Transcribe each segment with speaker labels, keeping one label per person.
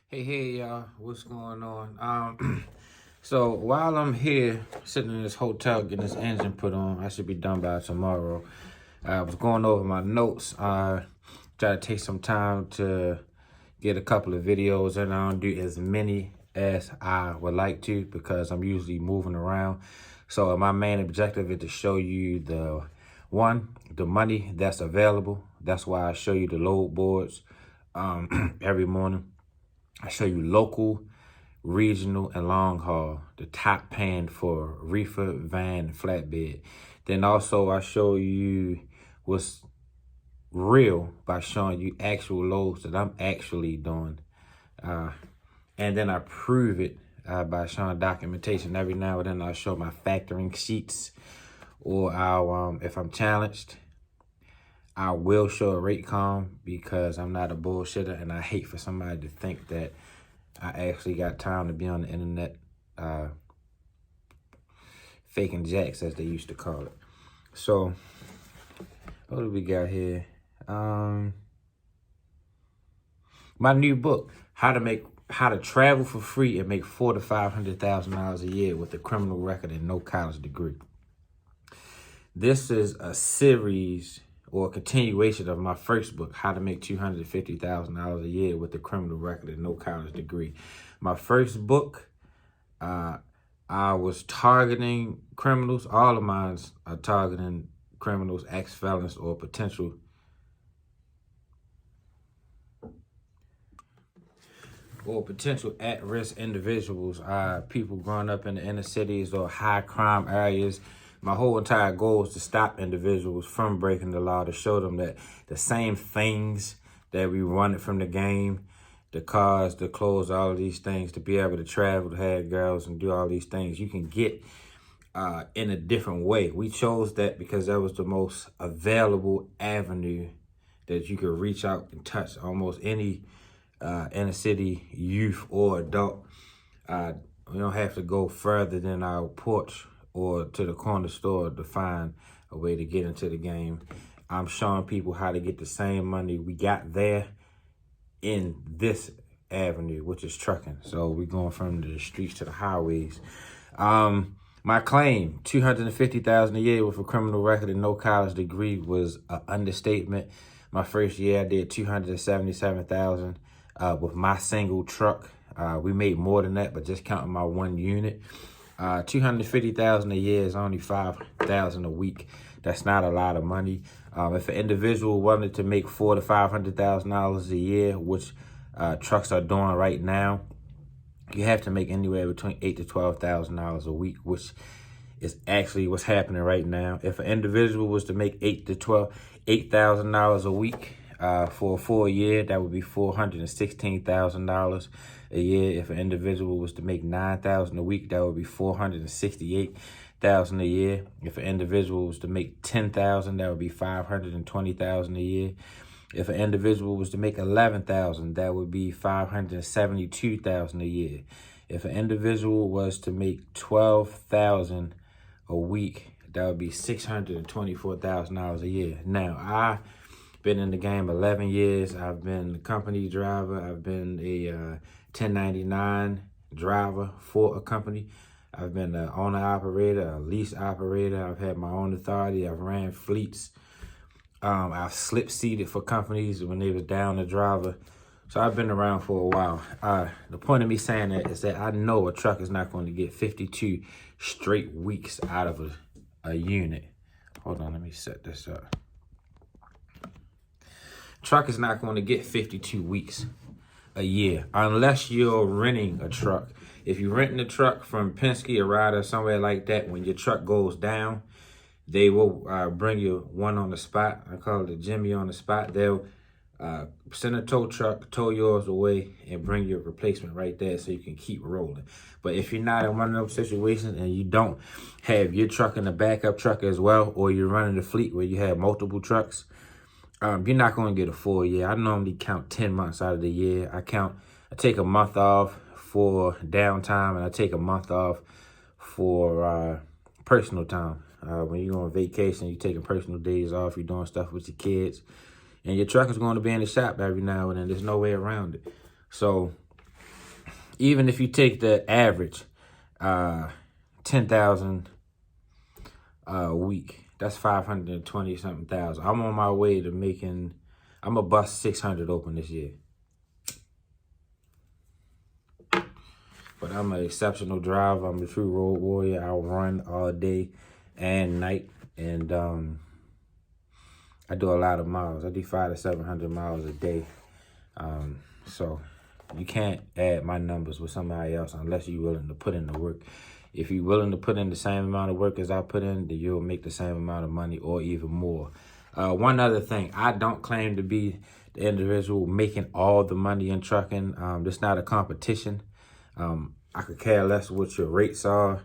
Speaker 1: Hey, y'all, what's going on? So while I'm here sitting in this hotel getting this engine put on, I should be done by tomorrow. I was going over my notes. I try to take some time to get a couple of videos, and I don't do as many as I would like to because I'm usually moving around. So my main objective is to show you the money that's available. That's why I show you the load boards every morning. I show you local, regional, and long haul, the top paying for reefer, van, and flatbed. Then also I show you what's real by showing you actual loads that I'm actually doing. And then I prove it by showing documentation. Every now and then I show my factoring sheets, or if I'm challenged, I will show a rate com because I'm not a bullshitter, and I hate for somebody to think that I actually got time to be on the internet faking jacks, as they used to call it. So what do we got here? My new book, how to travel for free and make $400,000 to $500,000 a year with a criminal record and no college degree. This is a series or a continuation of my first book, How to Make $250,000 a Year with a Criminal Record and No College Degree. My first book, I was targeting criminals. All of mine are targeting criminals, ex-felons, or potential at-risk individuals, people growing up in the inner cities or high crime areas. My whole entire goal is to stop individuals from breaking the law, to show them that the same things that we wanted from the game, the cars, the clothes, all of these things, to be able to travel, to have girls and do all these things, you can get in a different way. We chose that because that was the most available avenue that you could reach out and touch almost any inner city youth or adult. We don't have to go further than our porch or to the corner store to find a way to get into the game. I'm showing people how to get the same money we got there in this avenue, which is trucking. So we're going from the streets to the highways. My claim, $250,000 a year with a criminal record and no college degree, was an understatement. My first year, I did $277,000 with my single truck. We made more than that, but just counting my one unit. $250,000 a year is only $5,000 a week. That's not a lot of money. If an individual wanted to make $400,000 to $500,000 a year, which trucks are doing right now, you have to make anywhere between $8,000 to $12,000 a week, which is actually what's happening right now. If an individual was to make $8,000 a week for a full year, that would be $416,000 a year. If an individual was to make $9,000 a week, that would be $468,000 a year. If an individual was to make $10,000, that would be $520,000 a year. If an individual was to make $11,000, that would be $572,000 a year. If an individual was to make $12,000 a week, that would be $624,000 a year. Now, I've been in the game 11 years. I've been a company driver. I've been a 1099 driver for a company. I've been an owner operator, a lease operator. I've had my own authority. I've ran fleets. I've slip seated for companies when they was down a driver. So I've been around for a while. The point of me saying that is that I know a truck is not going to get 52 straight weeks out of a unit. Hold on, let me set this up. Truck is not going to get 52 weeks a year unless you're renting a truck. If you're renting a truck from Penske or Ryder, somewhere like that, when your truck goes down, they will bring you one on the spot. I call it a Jimmy on the spot. They'll send a tow truck, tow yours away, and bring your replacement right there so you can keep rolling. But if you're not in one of those situations and you don't have your truck in a backup truck as well, or you're running a fleet where you have multiple trucks, you're not going to get a full year. I normally count 10 months out of the year. I take a month off for downtime, and I take a month off for personal time. When you go on vacation, you're taking personal days off, you're doing stuff with your kids, and your truck is going to be in the shop every now and then. There's no way around it. So even if you take the average, 10,000 a week, that's 520 something thousand. I'm on my way to making, I'm gonna bust 600 open this year. But I'm an exceptional driver. I'm a true road warrior. I run all day and night. And I do a lot of miles. I do 500 to 700 miles a day. So you can't add my numbers with somebody else unless you're willing to put in the work. If you're willing to put in the same amount of work as I put in, then you'll make the same amount of money or even more. One other thing, I don't claim to be the individual making all the money in trucking. It's not a competition. I could care less what your rates are.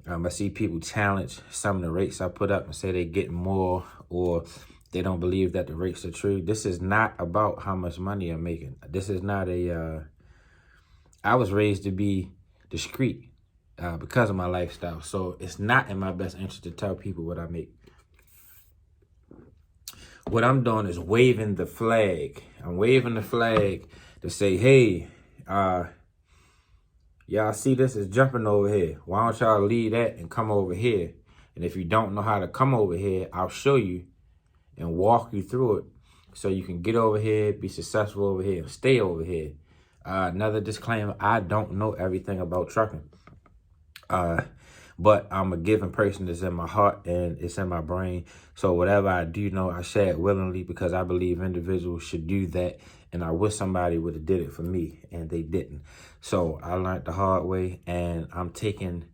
Speaker 1: I see people challenge some of the rates I put up and say they get more, or they don't believe that the rates are true. This is not about how much money I'm making. This is not I was raised to be discreet because of my lifestyle. So it's not in my best interest to tell people what I make. What I'm doing is waving the flag. I'm waving the flag to say, hey, y'all see this is jumping over here. Why don't y'all leave that and come over here? And if you don't know how to come over here, I'll show you and walk you through it so you can get over here, be successful over here, and stay over here. Another disclaimer, I don't know everything about trucking. But I'm a giving person that's in my heart and it's in my brain. So whatever I do know, I share it willingly because I believe individuals should do that. And I wish somebody would have did it for me and they didn't. So I learned the hard way, and I'm taking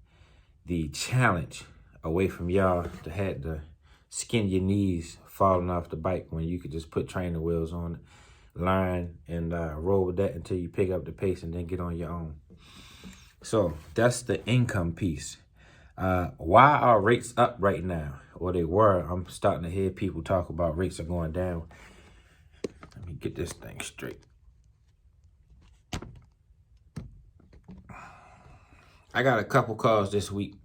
Speaker 1: the challenge away from y'all to have to skin your knees falling off the bike when you could just put trainer wheels on it, learn and roll with that until you pick up the pace and then get on your own. So that's the income piece. Why are rates up right now? Or they were. I'm starting to hear people talk about rates are going down. Let me get this thing straight. I got a couple calls this week.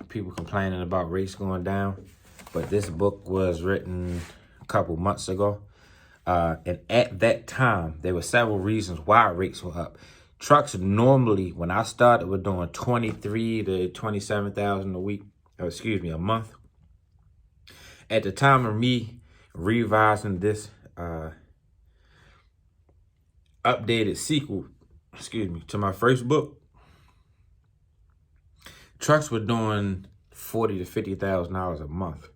Speaker 1: People complaining about rates going down. But this book was written a couple months ago. And at that time, there were several reasons why rates were up. Trucks normally, when I started, were doing 23 to 27,000 a week, or excuse me, a month. At the time of me revising this updated sequel, to my first book, trucks were doing $40,000 to $50,000 a month.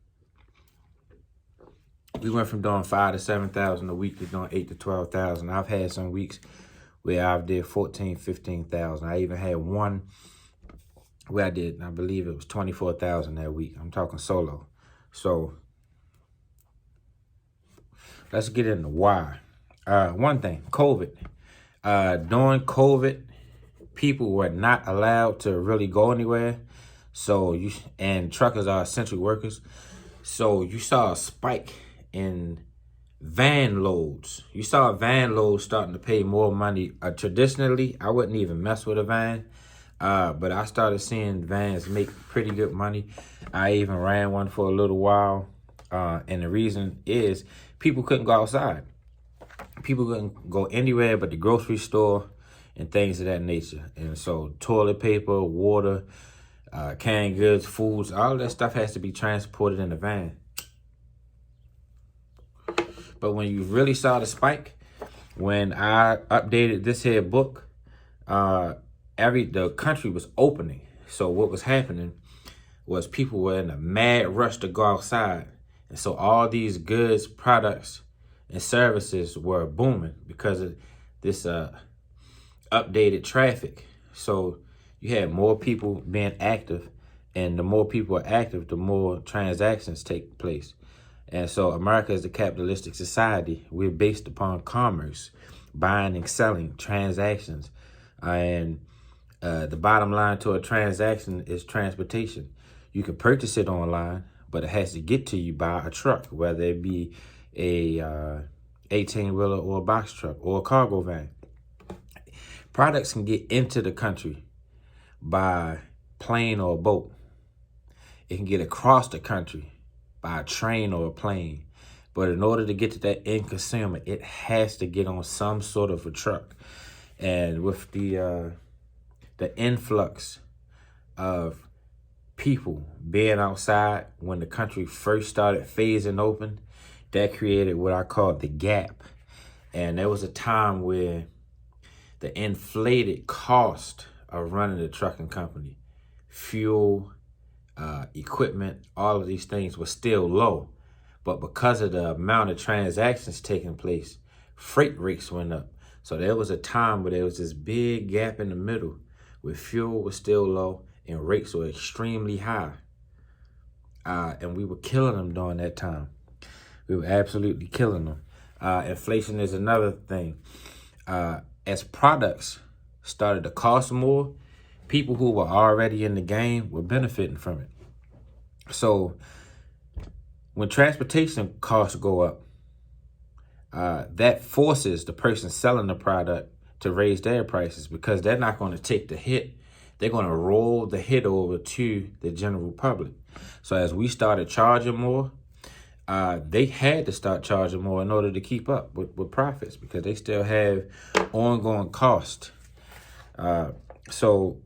Speaker 1: We went from doing 5,000 to 7,000 a week to doing 8,000 to 12,000. I've had some weeks where I've did 14,000, 15,000. I even had one where I did, I believe it was 24,000 that week. I'm talking solo. So let's get into why. One thing, COVID. During COVID, people were not allowed to really go anywhere. So and truckers are essential workers. So you saw a spike in van loads. You saw van loads starting to pay more money. Traditionally, I wouldn't even mess with a van. But I started seeing vans make pretty good money. I even ran one for a little while. And the reason is people couldn't go outside. People couldn't go anywhere but the grocery store and things of that nature. And so toilet paper, water, canned goods, foods, all of that stuff has to be transported in a van. But when you really saw the spike, when I updated this here book, the country was opening. So what was happening was people were in a mad rush to go outside. And so all these goods, products, and services were booming because of this updated traffic. So you had more people being active, and the more people are active, the more transactions take place. And so America is a capitalistic society. We're based upon commerce, buying and selling, transactions. And the bottom line to a transaction is transportation. You can purchase it online, but it has to get to you by a truck, whether it be a 18-wheeler or a box truck or a cargo van. Products can get into the country by plane or a boat. It can get across the country by a train or a plane. But in order to get to that end consumer, it has to get on some sort of a truck. And with the influx of people being outside when the country first started phasing open, that created what I call the gap. And there was a time where the inflated cost of running the trucking company, fuel, equipment, all of these things were still low. But because of the amount of transactions taking place, freight rates went up. So there was a time where there was this big gap in the middle where fuel was still low and rates were extremely high. And we were killing them during that time. We were absolutely killing them. Inflation is another thing. As products started to cost more, people who were already in the game were benefiting from it. So when transportation costs go up, that forces the person selling the product to raise their prices because they're not going to take the hit. They're going to roll the hit over to the general public. So as we started charging more, they had to start charging more in order to keep up with profits because they still have ongoing cost. So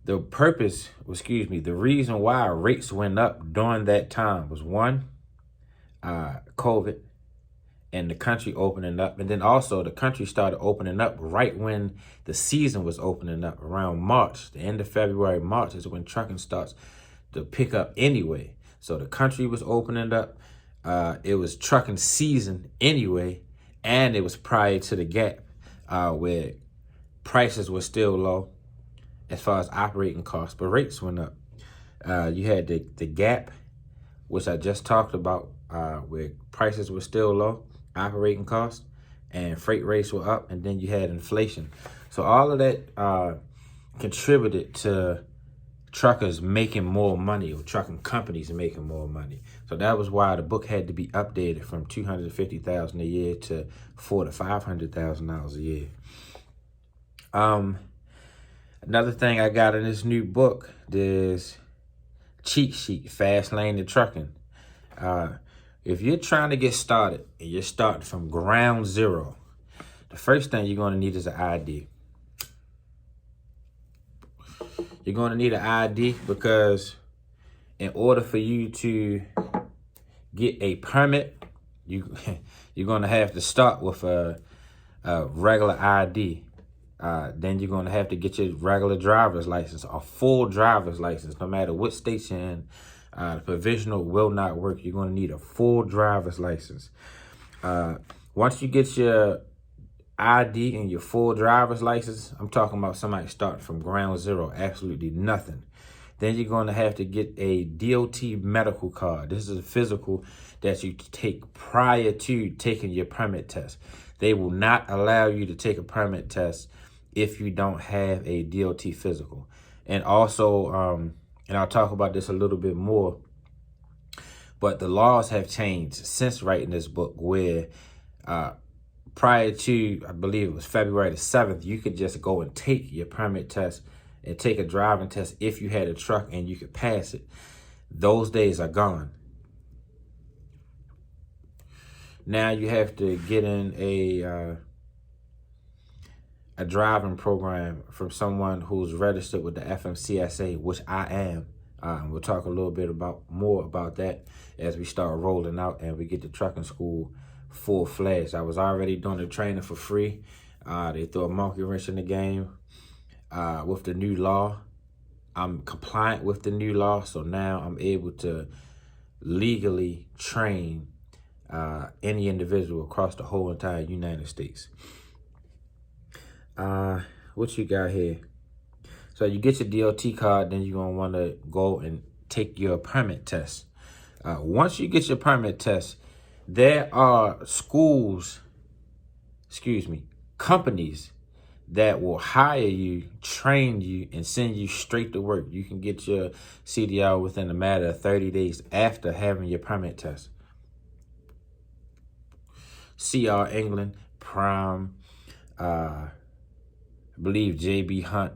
Speaker 1: the reason why rates went up during that time was one, COVID and the country opening up. And then also the country started opening up right when the season was opening up around March. The end of February, March is when trucking starts to pick up anyway. So the country was opening up. It was trucking season anyway. And it was prior to the gap where prices were still low as far as operating costs, but rates went up. You had the gap, which I just talked about, where prices were still low, operating costs, and freight rates were up, and then you had inflation. So all of that contributed to truckers making more money, or trucking companies making more money. So that was why the book had to be updated from $250,000 a year to $400,000 to $500,000 a year. Another thing I got in this new book is cheat sheet, fast lane to trucking. If you're trying to get started and you're starting from ground zero, the first thing you're going to need is an ID. You're going to need an ID because in order for you to get a permit, you're going to have to start with a regular ID. Then you're going to have to get your regular driver's license, a full driver's license, no matter what state you're in. The provisional will not work. You're going to need a full driver's license. Once you get your ID and your full driver's license, I'm talking about somebody starting from ground zero, absolutely nothing. Then you're going to have to get a DOT medical card. This is a physical that you take prior to taking your permit test. They will not allow you to take a permit test if you don't have a DOT physical. And also, and I'll talk about this a little bit more, but the laws have changed since writing this book where prior to, I believe it was February the 7th, you could just go and take your permit test and take a driving test if you had a truck and you could pass it. Those days are gone. Now you have to get in a driving program from someone who's registered with the FMCSA, which I am. And we'll talk a little bit more about that as we start rolling out and we get to trucking school full-fledged. I was already doing the training for free. They threw a monkey wrench in the game with the new law. I'm compliant with the new law, so now I'm able to legally train any individual across the whole entire United States. What you got here? So you get your DOT card, then you're going to want to go and take your permit test. Once you get your permit test, there are companies that will hire you, train you, and send you straight to work. You can get your CDL within a matter of 30 days after having your permit test. CR England, Prime, I believe JB Hunt.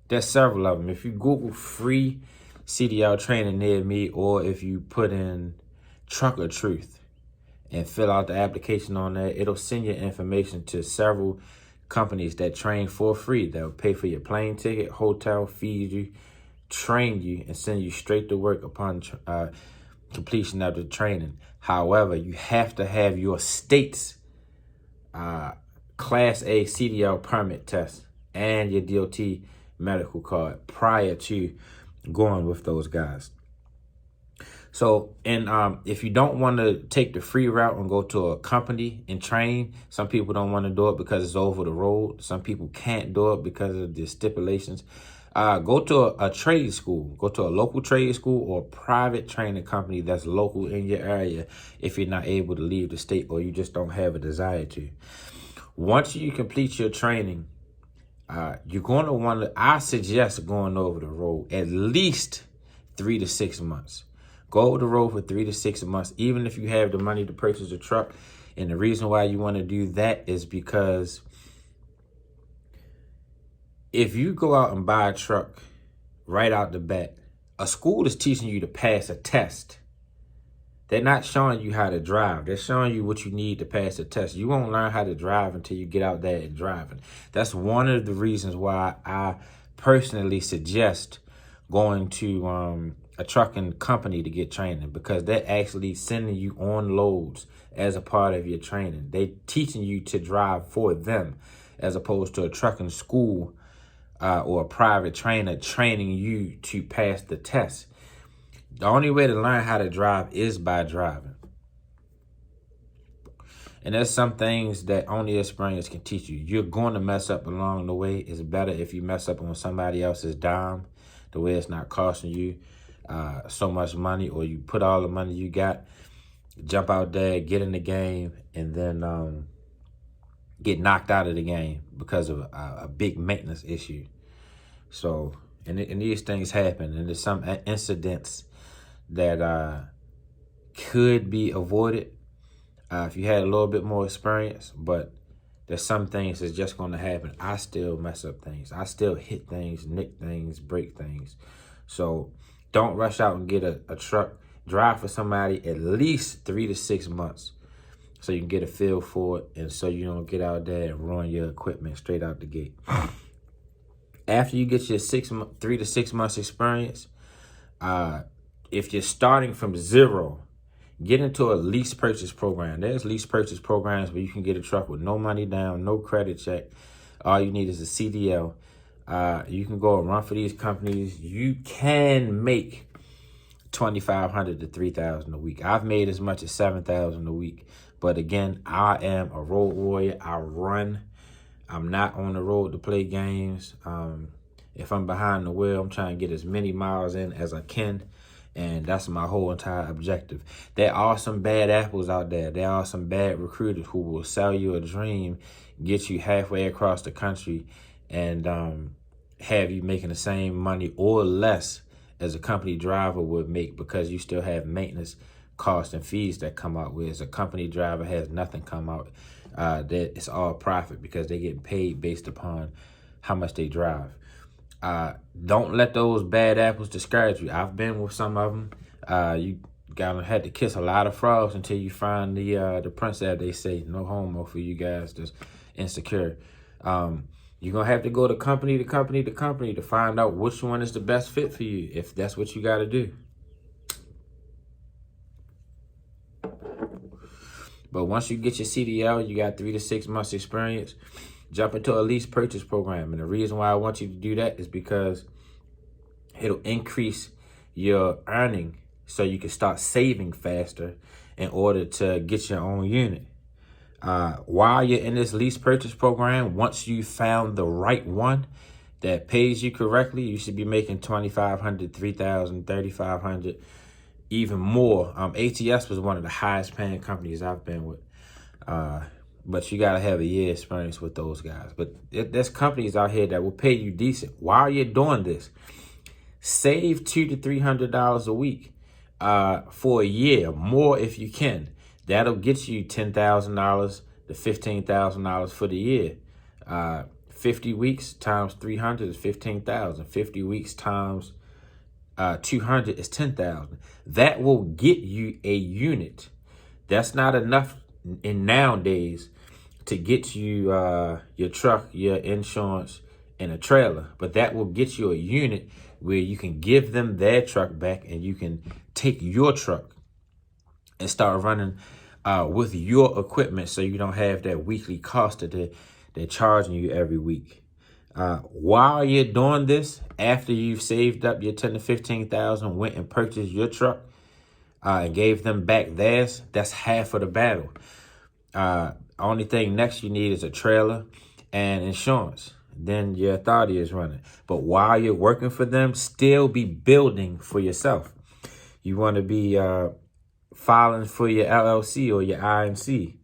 Speaker 1: There's several of them. If you Google free CDL training near me, or if you put in Trucker Truth and fill out the application on there, it'll send your information to several companies that train for free. They'll pay for your plane ticket, hotel, feed you, train you, and send you straight to work upon completion of the training. However, you have to have your state's Class A CDL permit test and your DOT medical card prior to going with those guys. So, and if you don't want to take the free route and go to a company and train, some people don't want to do it because it's over the road. Some people can't do it because of the stipulations. Go to a trade school. Go to a local trade school or a private training company that's local in your area if you're not able to leave the state or you just don't have a desire to. Once you complete your training, you're going to want to, I suggest going over the road at least 3 to 6 months. Go over the road for 3 to 6 months, even if you have the money to purchase a truck. And the reason why you want to do that is because if you go out and buy a truck right out the bat, a school is teaching you to pass a test. They're not showing you how to drive. They're showing you what you need to pass the test. You won't learn how to drive until you get out there and driving. That's one of the reasons why I personally suggest going to a trucking company to get training, because they're actually sending you on loads as a part of your training. They're teaching you to drive for them as opposed to a trucking school or a private trainer training you to pass the test. The only way to learn how to drive is by driving. And there's some things that only experience can teach you. You're going to mess up along the way. It's better if you mess up on somebody else's dime, the way it's not costing you so much money, or you put all the money you got, jump out there, get in the game, and then get knocked out of the game because of a big maintenance issue. So, and these things happen, and there's some incidents that could be avoided if you had a little bit more experience, but there's some things that's just going to happen. I still mess up things. I still hit things, nick things, break things. So don't rush out and get a truck. Drive for somebody at least 3 to 6 months so you can get a feel for it, and so you don't get out there and ruin your equipment straight out the gate. After you get your 3 to 6 months experience, if you're starting from zero, get into a lease purchase program. There's lease purchase programs where you can get a truck with no money down, no credit check. All you need is a CDL. You can go and run for these companies. You can make $2,500 to $3,000 a week. I've made as much as $7,000 a week. But again, I am a road warrior. I run. I'm not on the road to play games. If I'm behind the wheel, I'm trying to get as many miles in as I can. And that's my whole entire objective. There are some bad apples out there. There are some bad recruiters who will sell you a dream, get you halfway across the country, and have you making the same money or less as a company driver would make, because you still have maintenance costs and fees that come out. Whereas a company driver has nothing come out. That it's all profit because they get paid based upon how much they drive. Don't let those bad apples discourage you. I've been with some of them. You had to kiss a lot of frogs until you find the prince, as they say. No homo for you guys that's insecure. You're going to have to go to company to company to company to find out which one is the best fit for you, if that's what you got to do. But once you get your CDL, you got 3 to 6 months experience, jump into a lease purchase program. And the reason why I want you to do that is because it'll increase your earning so you can start saving faster in order to get your own unit. While you're in this lease purchase program, once you found the right one that pays you correctly, you should be making $2,500, $3,000, $3,500, even more. ATS was one of the highest paying companies I've been with. But you got to have a year experience with those guys. But there's companies out here that will pay you decent. While you're doing this, save $200 to $300 a week for a year, more if you can. That'll get you $10,000 to $15,000 for the year. 50 weeks times 300 is 15,000. 50 weeks times 200 is 10,000. That will get you a unit. That's not enough in nowadays to get you your truck, your insurance, and a trailer. But that will get you a unit where you can give them their truck back and you can take your truck and start running with your equipment, so you don't have that weekly cost that they're charging you every week. While you're doing this, after you've saved up your 10 to 15,000, went and purchased your truck and gave them back theirs, that's half of the battle. Only thing next you need is a trailer and insurance. Then your authority is running. But while you're working for them, still be building for yourself. You want to be filing for your LLC or your INC.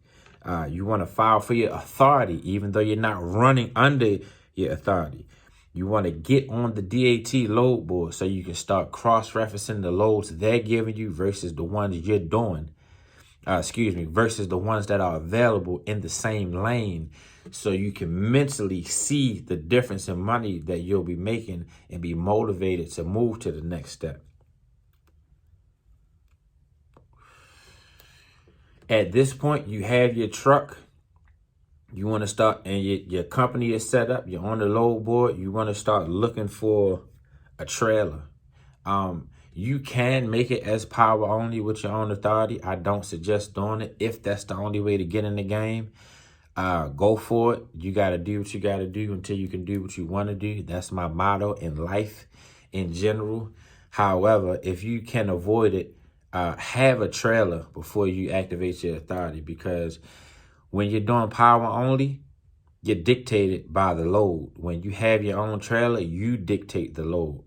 Speaker 1: You want to file for your authority, even though you're not running under your authority. You want to get on the DAT load board so you can start cross-referencing the loads they're giving you versus the ones you're doing. Versus the ones that are available in the same lane, so you can mentally see the difference in money that you'll be making and be motivated to move to the next step. At this point, you have your truck. You want to start, and your company is set up. You're on the load board. You want to start looking for a trailer. You can make it as power only with your own authority. I don't suggest doing it. If that's the only way to get in the game, go for it. You got to do what you got to do until you can do what you want to do. That's my motto in life in general. However, if you can avoid it, have a trailer before you activate your authority, because when you're doing power only, you're dictated by the load. When you have your own trailer, you dictate the load.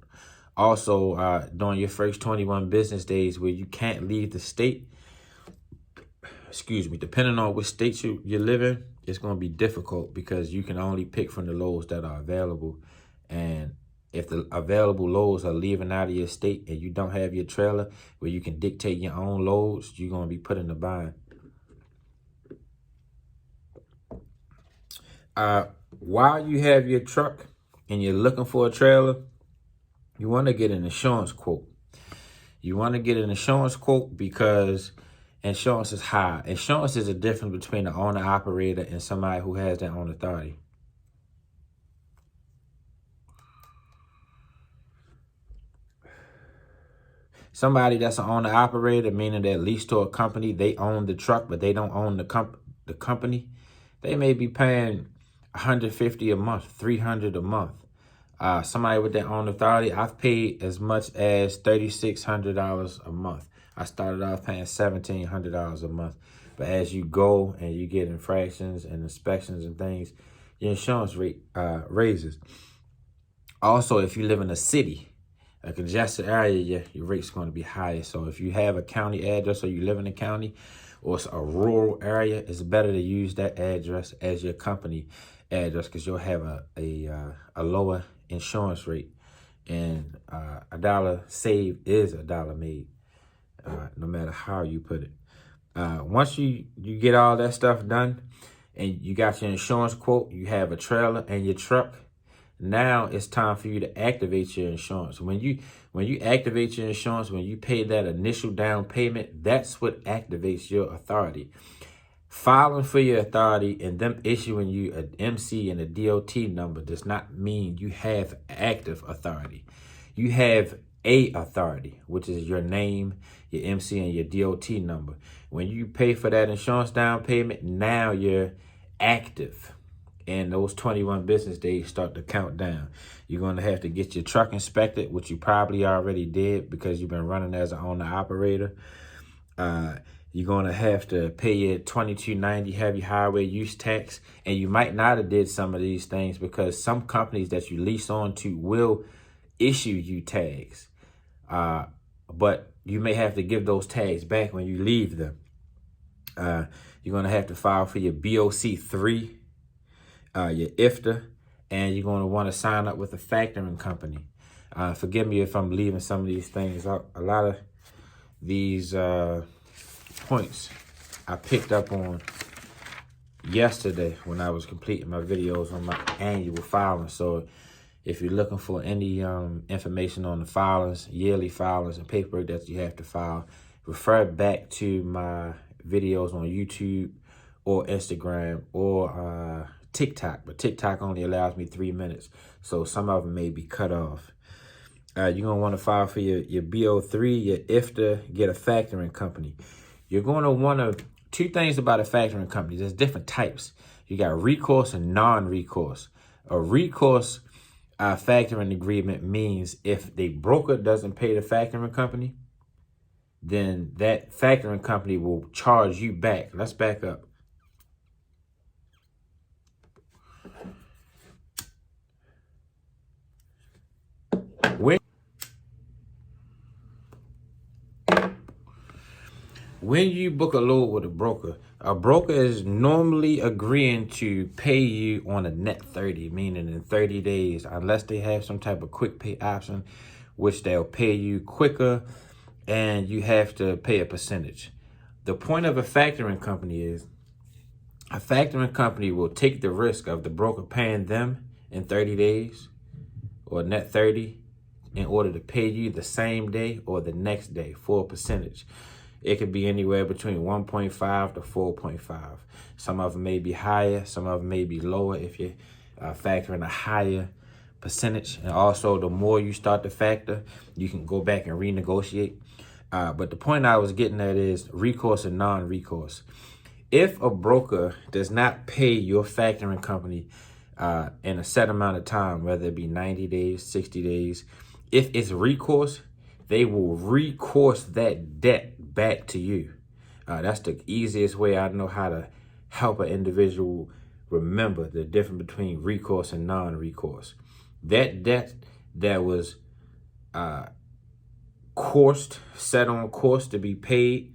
Speaker 1: Also, during your first 21 business days where you can't leave the state, depending on which state you live in, it's going to be difficult because you can only pick from the loads that are available. And if the available loads are leaving out of your state and you don't have your trailer where you can dictate your own loads, you're going to be put in a bind. While you have your truck and you're looking for a trailer, you want to get an insurance quote. You want to get an insurance quote because insurance is high. Insurance is a difference between the owner-operator and somebody who has their own authority. Somebody that's an owner-operator, meaning that leased to a company, they own the truck, but they don't own the company. They may be paying $150 a month, $300 a month. Somebody with their own authority, I've paid as much as $3,600 a month. I started off paying $1,700 a month. But as you go and you get infractions and inspections and things, your insurance rate raises. Also, if you live in a city, a congested area, your rate's going to be higher. So if you have a county address or you live in a county or it's a rural area, it's better to use that address as your company address, because you'll have a lower insurance rate, and a dollar saved is a dollar made, no matter how you put it. Once you get all that stuff done and you got your insurance quote, you have a trailer and your truck, now it's time for you to activate your insurance. When you activate your insurance, when you pay that initial down payment, that's what activates your authority. Filing for your authority and them issuing you an MC and a DOT number does not mean you have active authority. You have a authority, which is your name, your MC, and your DOT number. When you pay for that insurance down payment, now you're active. And those 21 business days start to count down. You're going to have to get your truck inspected, which you probably already did because you've been running as an owner-operator. You're going to have to pay your $22.90 heavy highway use tax. And you might not have did some of these things because some companies that you lease on to will issue you tags. But you may have to give those tags back when you leave them. You're going to have to file for your BOC3, your IFTA, and you're going to want to sign up with a factoring company. Forgive me if I'm leaving some of these things out. A lot of these points I picked up on yesterday when I was completing my videos on my annual filing. So if you're looking for any information on the filings, yearly filings, and paperwork that you have to file, refer back to my videos on YouTube or Instagram or TikTok, but TikTok only allows me 3 minutes, so some of them may be cut off. You're going to want to file for your BO3, your IFTA, get a factoring company. You're going to want to, two things about a factoring company. There's different types. You got recourse and non-recourse. A recourse factoring agreement means if the broker doesn't pay the factoring company, then that factoring company will charge you back. Let's back up. When you book a load with a broker is normally agreeing to pay you on a net 30, meaning in 30 days, unless they have some type of quick pay option, which they'll pay you quicker and you have to pay a percentage. The point of a factoring company is a factoring company will take the risk of the broker paying them in 30 days or net 30 in order to pay you the same day or the next day for a percentage. It could be anywhere between 1.5 to 4.5. Some of them may be higher, some of them may be lower if you're factoring a higher percentage. And also, the more you start to factor, you can go back and renegotiate. But the point I was getting at is recourse and non-recourse. If a broker does not pay your factoring company in a set amount of time, whether it be 90 days, 60 days, if it's recourse, they will recourse that debt back to you. That's the easiest way I know how to help an individual remember the difference between recourse and non-recourse. That debt that was set on course to be paid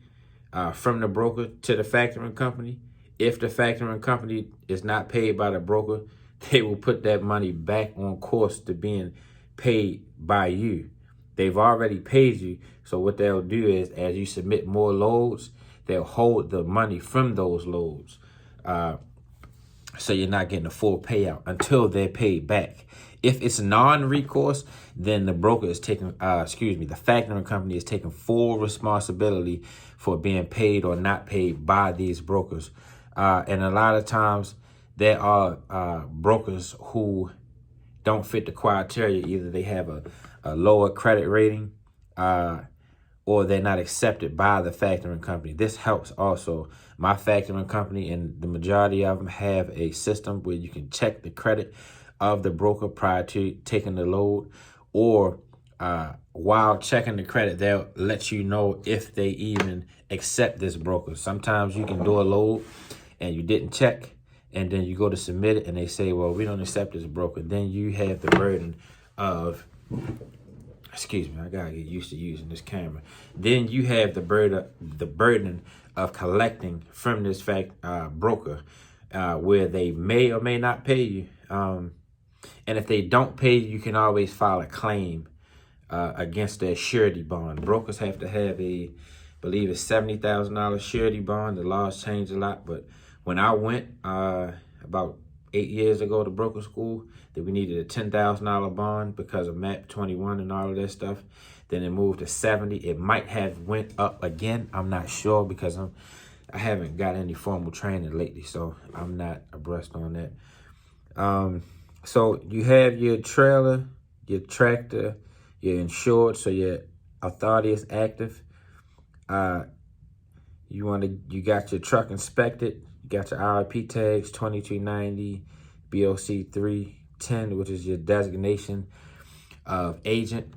Speaker 1: from the broker to the factoring company, if the factoring company is not paid by the broker, they will put that money back on course to being paid by you. They've already paid you. So what they'll do is, as you submit more loads, they'll hold the money from those loads. So you're not getting a full payout until they're paid back. If it's non-recourse, then the broker is taking, the factoring company is taking full responsibility for being paid or not paid by these brokers. And a lot of times there are brokers who don't fit the criteria. Either they have a lower credit rating or they're not accepted by the factoring company. This helps also. My factoring company and the majority of them have a system where you can check the credit of the broker prior to taking the load, or while checking the credit, they'll let you know if they even accept this broker. Sometimes you can do a load and you didn't check, and then you go to submit it and they say, well, we don't accept this broker. Then you have the burden of, I gotta get used to using this camera. Then you have the burden of collecting from this broker, where they may or may not pay you. And if they don't pay you, you can always file a claim against their surety bond. Brokers have to have I believe it's $70,000 surety bond. The laws change a lot, but when I went about 8 years ago to broker school, that we needed a $10,000 bond because of MAP 21 and all of that stuff. Then it moved to 70. It might have went up again. I'm not sure because I haven't got any formal training lately, so I'm not abreast on that. So you have your trailer, your tractor, you're insured, so your authority is active. You got your truck inspected. You got your RIP tags, 2290, BOC 310, which is your designation of agent.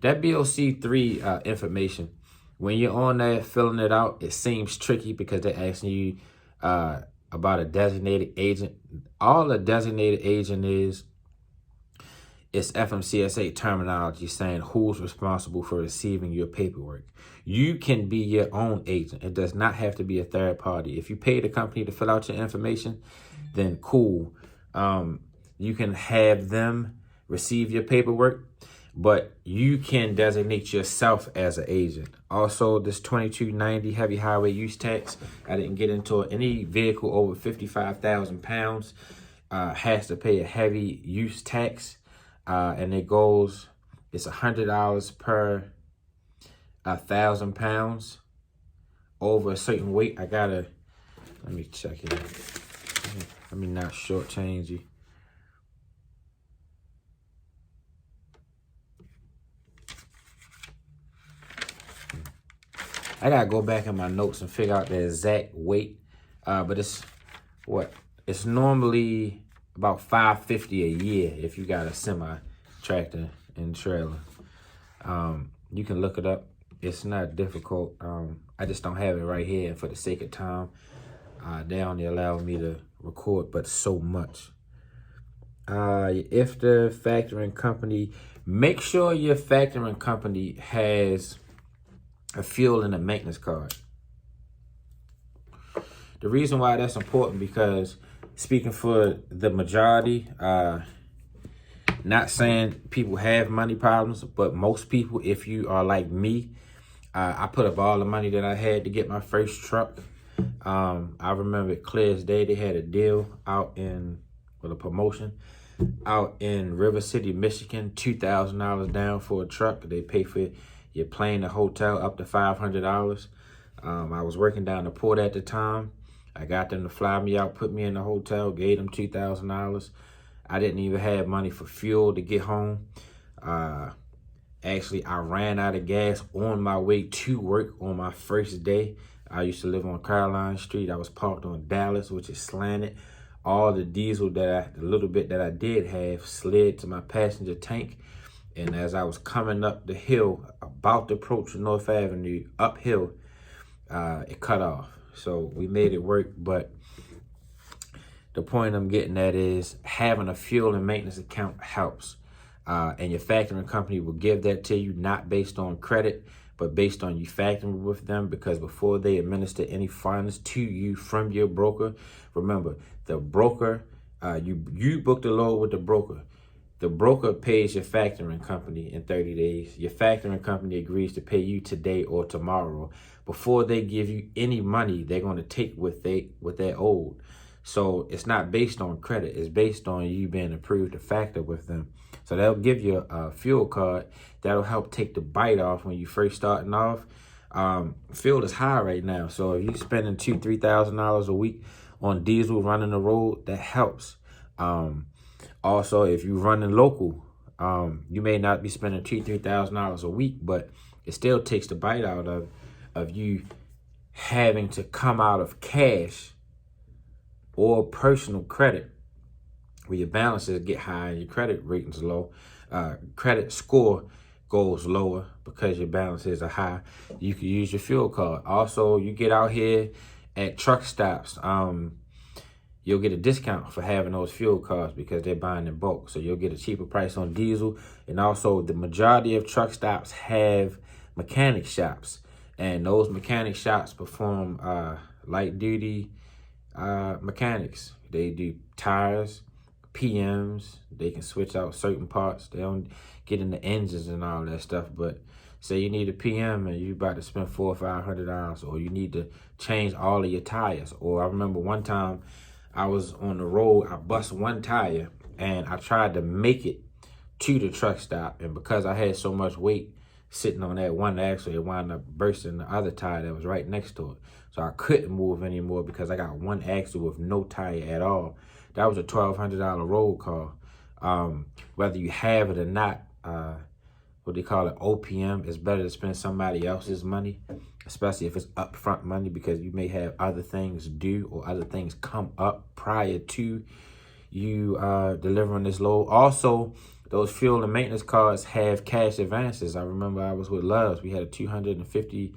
Speaker 1: That BOC 3 information, when you're on there filling it out, it seems tricky because they're asking you about a designated agent. All a designated agent is FMCSA terminology saying who's responsible for receiving your paperwork. You can be your own agent. It does not have to be a third party. If you pay the company to fill out your information, then cool. You can have them receive your paperwork, but you can designate yourself as an agent. Also, this 2290 heavy highway use tax, I didn't get into it. Any vehicle over 55,000 pounds has to pay a heavy use tax. And it's $100 per 1,000 pounds, over a certain weight, I gotta, let me check it. Let me not shortchange you. I gotta go back in my notes and figure out the exact weight. But it's what? It's normally about $550 a year if you got a semi tractor and trailer. You can look it up. It's not difficult. I just don't have it right here. And for the sake of time, they only allow me to record but so much. If the factoring company, make sure your factoring company has a fuel and a maintenance card. The reason why that's important, because speaking for the majority, not saying people have money problems, but most people, if you are like me, I put up all the money that I had to get my first truck. I remember it clear as day. They had a deal out in, with a promotion out in River City, Michigan, $2,000 down for a truck. They pay for your plane, the hotel, up to $500. I was working down the port at the time. I got them to fly me out, put me in the hotel, gave them $2,000. I didn't even have money for fuel to get home. Actually, I ran out of gas on my way to work on my first day. I used to live on Caroline Street. I was parked on Dallas, which is slanted. All the diesel the little bit that I did have, slid to my passenger tank. And as I was coming up the hill, about to approach North Avenue, uphill, it cut off. So we made it work, but the point I'm getting at is having a fuel and maintenance account helps. And your factoring company will give that to you, not based on credit, but based on you factoring with them, because before they administer any funds to you from your broker, remember, the broker, you booked a load with the broker. The broker pays your factoring company in 30 days. Your factoring company agrees to pay you today or tomorrow. Before they give you any money, they're going to take what they're owed. So it's not based on credit. It's based on you being approved to factor with them. So they'll give you a fuel card that'll help take the bite off when you first starting off. Fuel is high right now. So if you're spending $2,000, $3,000 a week on diesel running the road, that helps. Also, if you're running local, you may not be spending $2,000, $3,000 a week, but it still takes the bite out of you having to come out of cash or personal credit, where your balances get high and your credit rating's low. Credit score goes lower because your balances are high. You can use your fuel card. Also, you get out here at truck stops, you'll get a discount for having those fuel cards because they're buying in bulk. So you'll get a cheaper price on diesel. And also, the majority of truck stops have mechanic shops. And those mechanic shops perform light duty mechanics. They do tires, PMs. They can switch out certain parts. They don't get into engines and all that stuff. But say you need a PM and you about to spend $400 or $500, or you need to change all of your tires. Or I remember one time I was on the road, I bust one tire and I tried to make it to the truck stop. And because I had so much weight sitting on that one axle, it wound up bursting the other tire that was right next to it. So I couldn't move anymore because I got one axle with no tire at all. That was a $1,200 road call. Whether you have it or not, what they call it, OPM, it's better to spend somebody else's money, especially if it's upfront money, because you may have other things due or other things come up prior to you delivering this load. Also, those fuel and maintenance cards have cash advances. I remember I was with Loves. We had a $250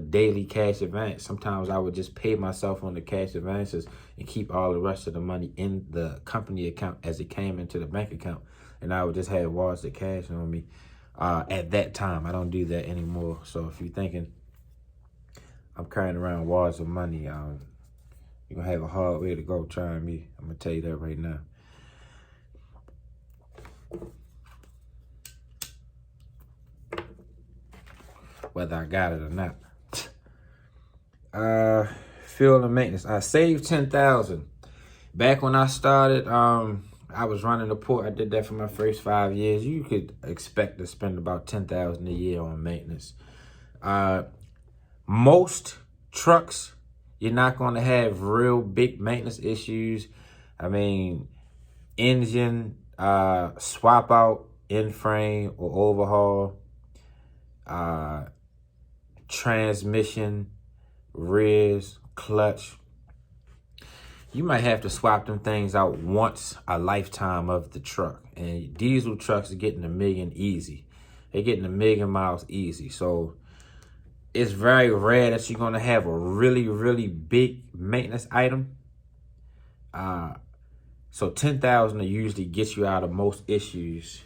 Speaker 1: daily cash advance. Sometimes I would just pay myself on the cash advances and keep all the rest of the money in the company account as it came into the bank account. And I would just have wads of cash on me at that time. I don't do that anymore. So if you're thinking I'm carrying around wads of money, you're going to have a hard way to go trying me. I'm going to tell you that right now. Whether I got it or not. Fuel and maintenance. I saved $10,000. Back when I started, I was running the port. I did that for my first 5 years. You could expect to spend about $10,000 a year on maintenance. most trucks, you're not going to have real big maintenance issues. I mean, engine swap out, in frame or overhaul, transmission, rears, clutch. You might have to swap them things out once a lifetime of the truck. And diesel trucks are getting 1 million easy. They're getting 1 million miles easy. So it's very rare that you're going to have a really, really big maintenance item. So 10,000 usually gets you out of most issues.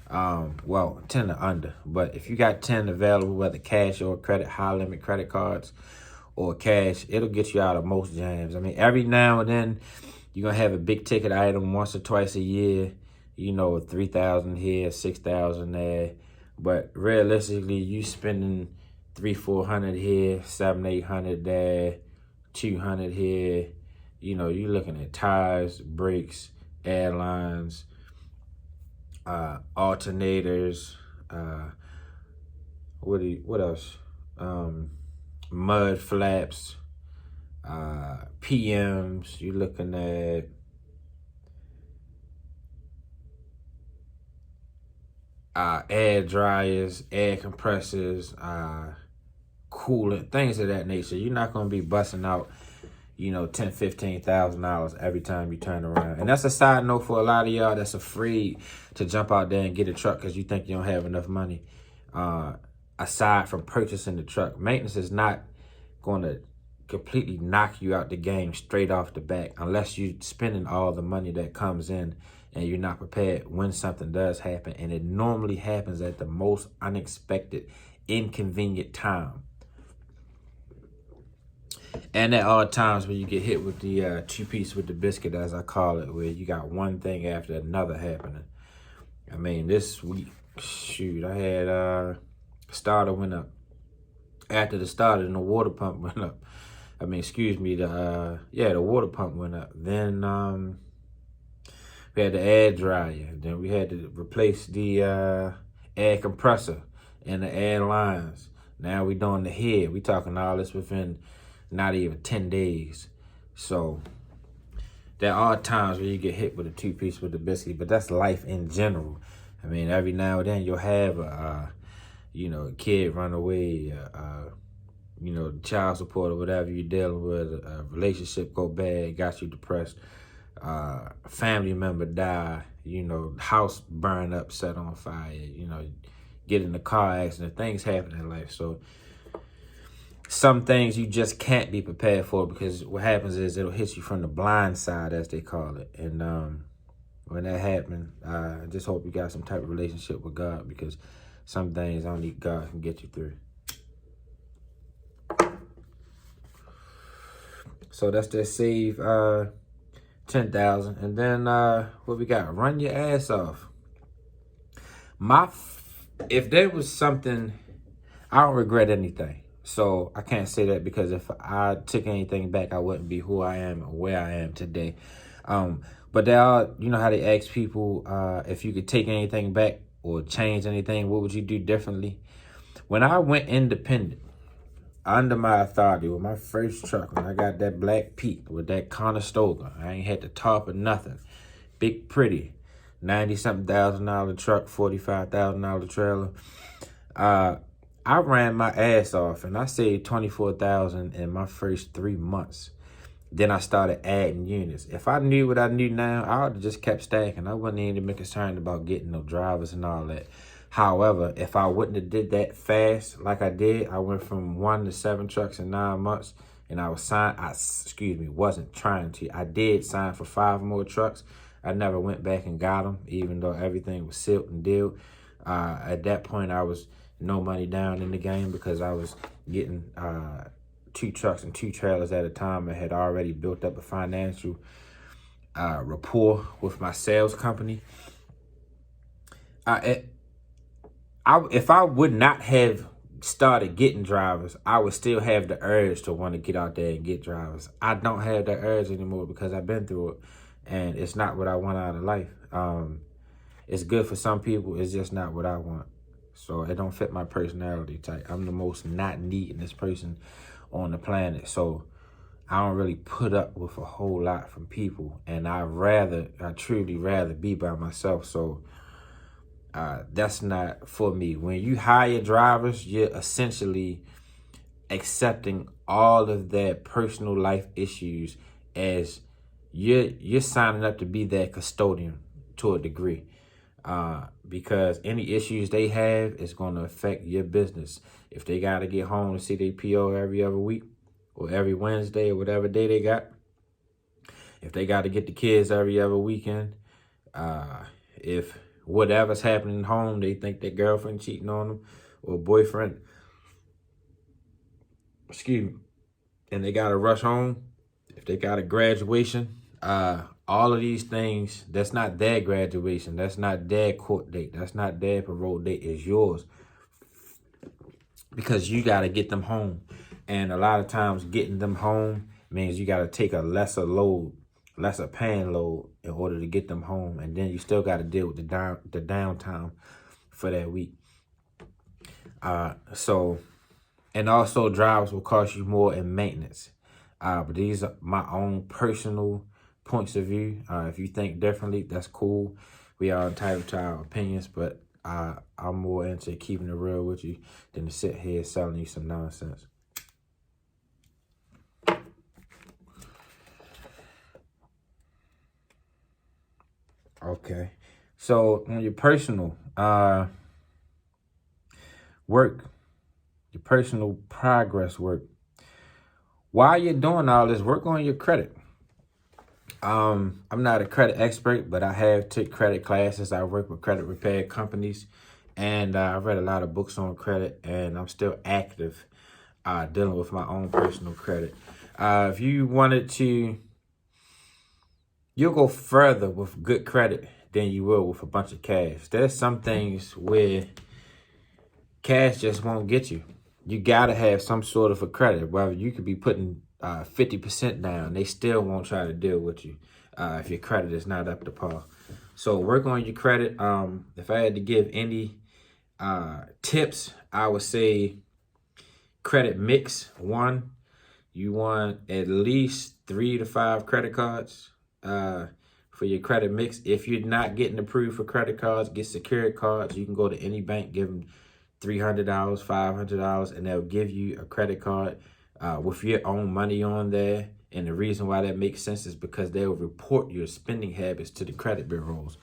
Speaker 1: Well, 10 or under. But if you got 10 available, whether cash or credit, high limit credit cards or cash, it'll get you out of most jams. I mean, every now and then you're going to have a big ticket item once or twice a year. You know, 3,000 here, 6,000 there. But realistically, you spending 300-400 here, 700-800 there, 200 here. You know, you're looking at tires, brakes, airlines, alternators, what else? Mud flaps, PMs. You're looking at air dryers, air compressors, coolant, things of that nature. You're not going to be busting out, you know, $10,000-$15,000 every time you turn around. And that's a side note for a lot of y'all that's afraid to jump out there and get a truck because you think you don't have enough money. Aside from purchasing the truck, maintenance is not going to completely knock you out the game straight off the bat unless you're spending all the money that comes in and you're not prepared when something does happen. And it normally happens at the most unexpected, inconvenient time. And at all times when you get hit with the two-piece with the biscuit, as I call it, where you got one thing after another happening. I mean, this week, shoot, I had starter went up. After the starter, and the water pump went up. I mean, excuse me, the water pump went up. Then we had the air dryer. Then we had to replace the air compressor and the air lines. Now we doing the head. We talking all this within not even 10 days. So there are times where you get hit with a two-piece with the biscuit, but that's life in general. I mean, every now and then you'll have a kid run away, child support or whatever you're dealing with, a relationship go bad, got you depressed, a family member die, house burn up, set on fire, get in a car accident, things happen in life. So some things you just can't be prepared for because what happens is it'll hit you from the blind side, as they call it. And when that happens, I just hope you got some type of relationship with God because some things only God can get you through. So that's the save 10,000. And then what we got? Run your ass off. If there was something, I don't regret anything. So I can't say that because if I took anything back, I wouldn't be who I am or where I am today. But there are, how they ask people if you could take anything back or change anything, what would you do differently? When I went independent, under my authority, with my first truck, when I got that Black Pete with that Conestoga, I ain't had to top or nothing. Big, pretty, $90-something thousand truck, $45,000 trailer. I ran my ass off and I saved $24,000 in my first 3 months. Then I started adding units. If I knew what I knew now, I would have just kept stacking. I wouldn't even be concerned about getting no drivers and all that. However, if I wouldn't have did that fast like I did, I went from 1 to 7 trucks in 9 months, and I wasn't trying to. I did sign for 5 more trucks. I never went back and got them, even though everything was sealed and dealed. At that point, I was no money down in the game because I was getting 2 trucks and 2 trailers at a time. I had already built up a financial rapport with my sales company. If I would not have started getting drivers, I would still have the urge to want to get out there and get drivers. I don't have that urge anymore because I've been through it, and it's not what I want out of life. It's good for some people. It's just not what I want. So it don't fit my personality type. I'm the most not needingest person on the planet. So I don't really put up with a whole lot from people. And I truly rather be by myself. So that's not for me. When you hire drivers, you're essentially accepting all of their personal life issues as you're signing up to be their custodian to a degree. Because any issues they have is going to affect your business. If they got to get home to see their PO every other week or every Wednesday or whatever day they got, if they got to get the kids every other weekend, if whatever's happening home, they think their girlfriend cheating on them or boyfriend, and they got to rush home, if they got a graduation, all of these things, that's not their graduation. That's not their court date. That's not their parole date. It's yours. Because you got to get them home. And a lot of times getting them home means you got to take a lesser paying load in order to get them home. And then you still got to deal with the downtime for that week. And also drivers will cost you more in maintenance. But these are my own personal points of view. If you think differently, that's cool. We are entitled to our opinions, but I'm more into keeping it real with you than to sit here selling you some nonsense. Okay. So on your personal work, your personal progress work, while you're doing all this, work on your credit. I'm not a credit expert, but I have took credit classes. I work with credit repair companies, and I've read a lot of books on credit, and I'm still active dealing with my own personal credit. If you wanted to, you'll go further with good credit than you will with a bunch of cash. There's some things where cash just won't get you. You got to have some sort of a credit. Well, you could be putting 50% down. They still won't try to deal with you if your credit is not up to par. So work on your credit. If I had to give any tips, I would say credit mix. One, you want at least 3 to 5 credit cards for your credit mix. If you're not getting approved for credit cards, get secured cards. You can go to any bank, give them $300, $500, and they'll give you a credit card with your own money on there. And the reason why that makes sense is because they'll report your spending habits to the credit bureaus,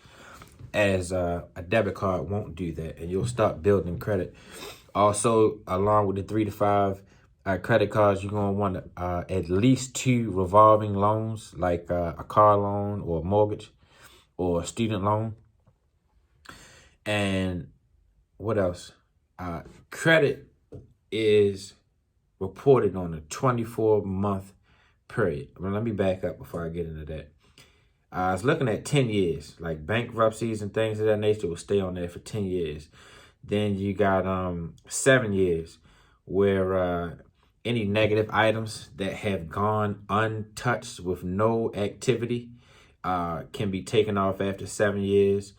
Speaker 1: as a debit card won't do that, and you'll start building credit. Also, along with the 3 to 5 credit cards, you're going to want at least 2 revolving loans, like a car loan or a mortgage or a student loan. And what else? Credit is reported on a 24-month period. Well, let me back up before I get into that. I was looking at 10 years, like bankruptcies and things of that nature will stay on there for 10 years. Then you got 7 years where any negative items that have gone untouched with no activity can be taken off after 7 years.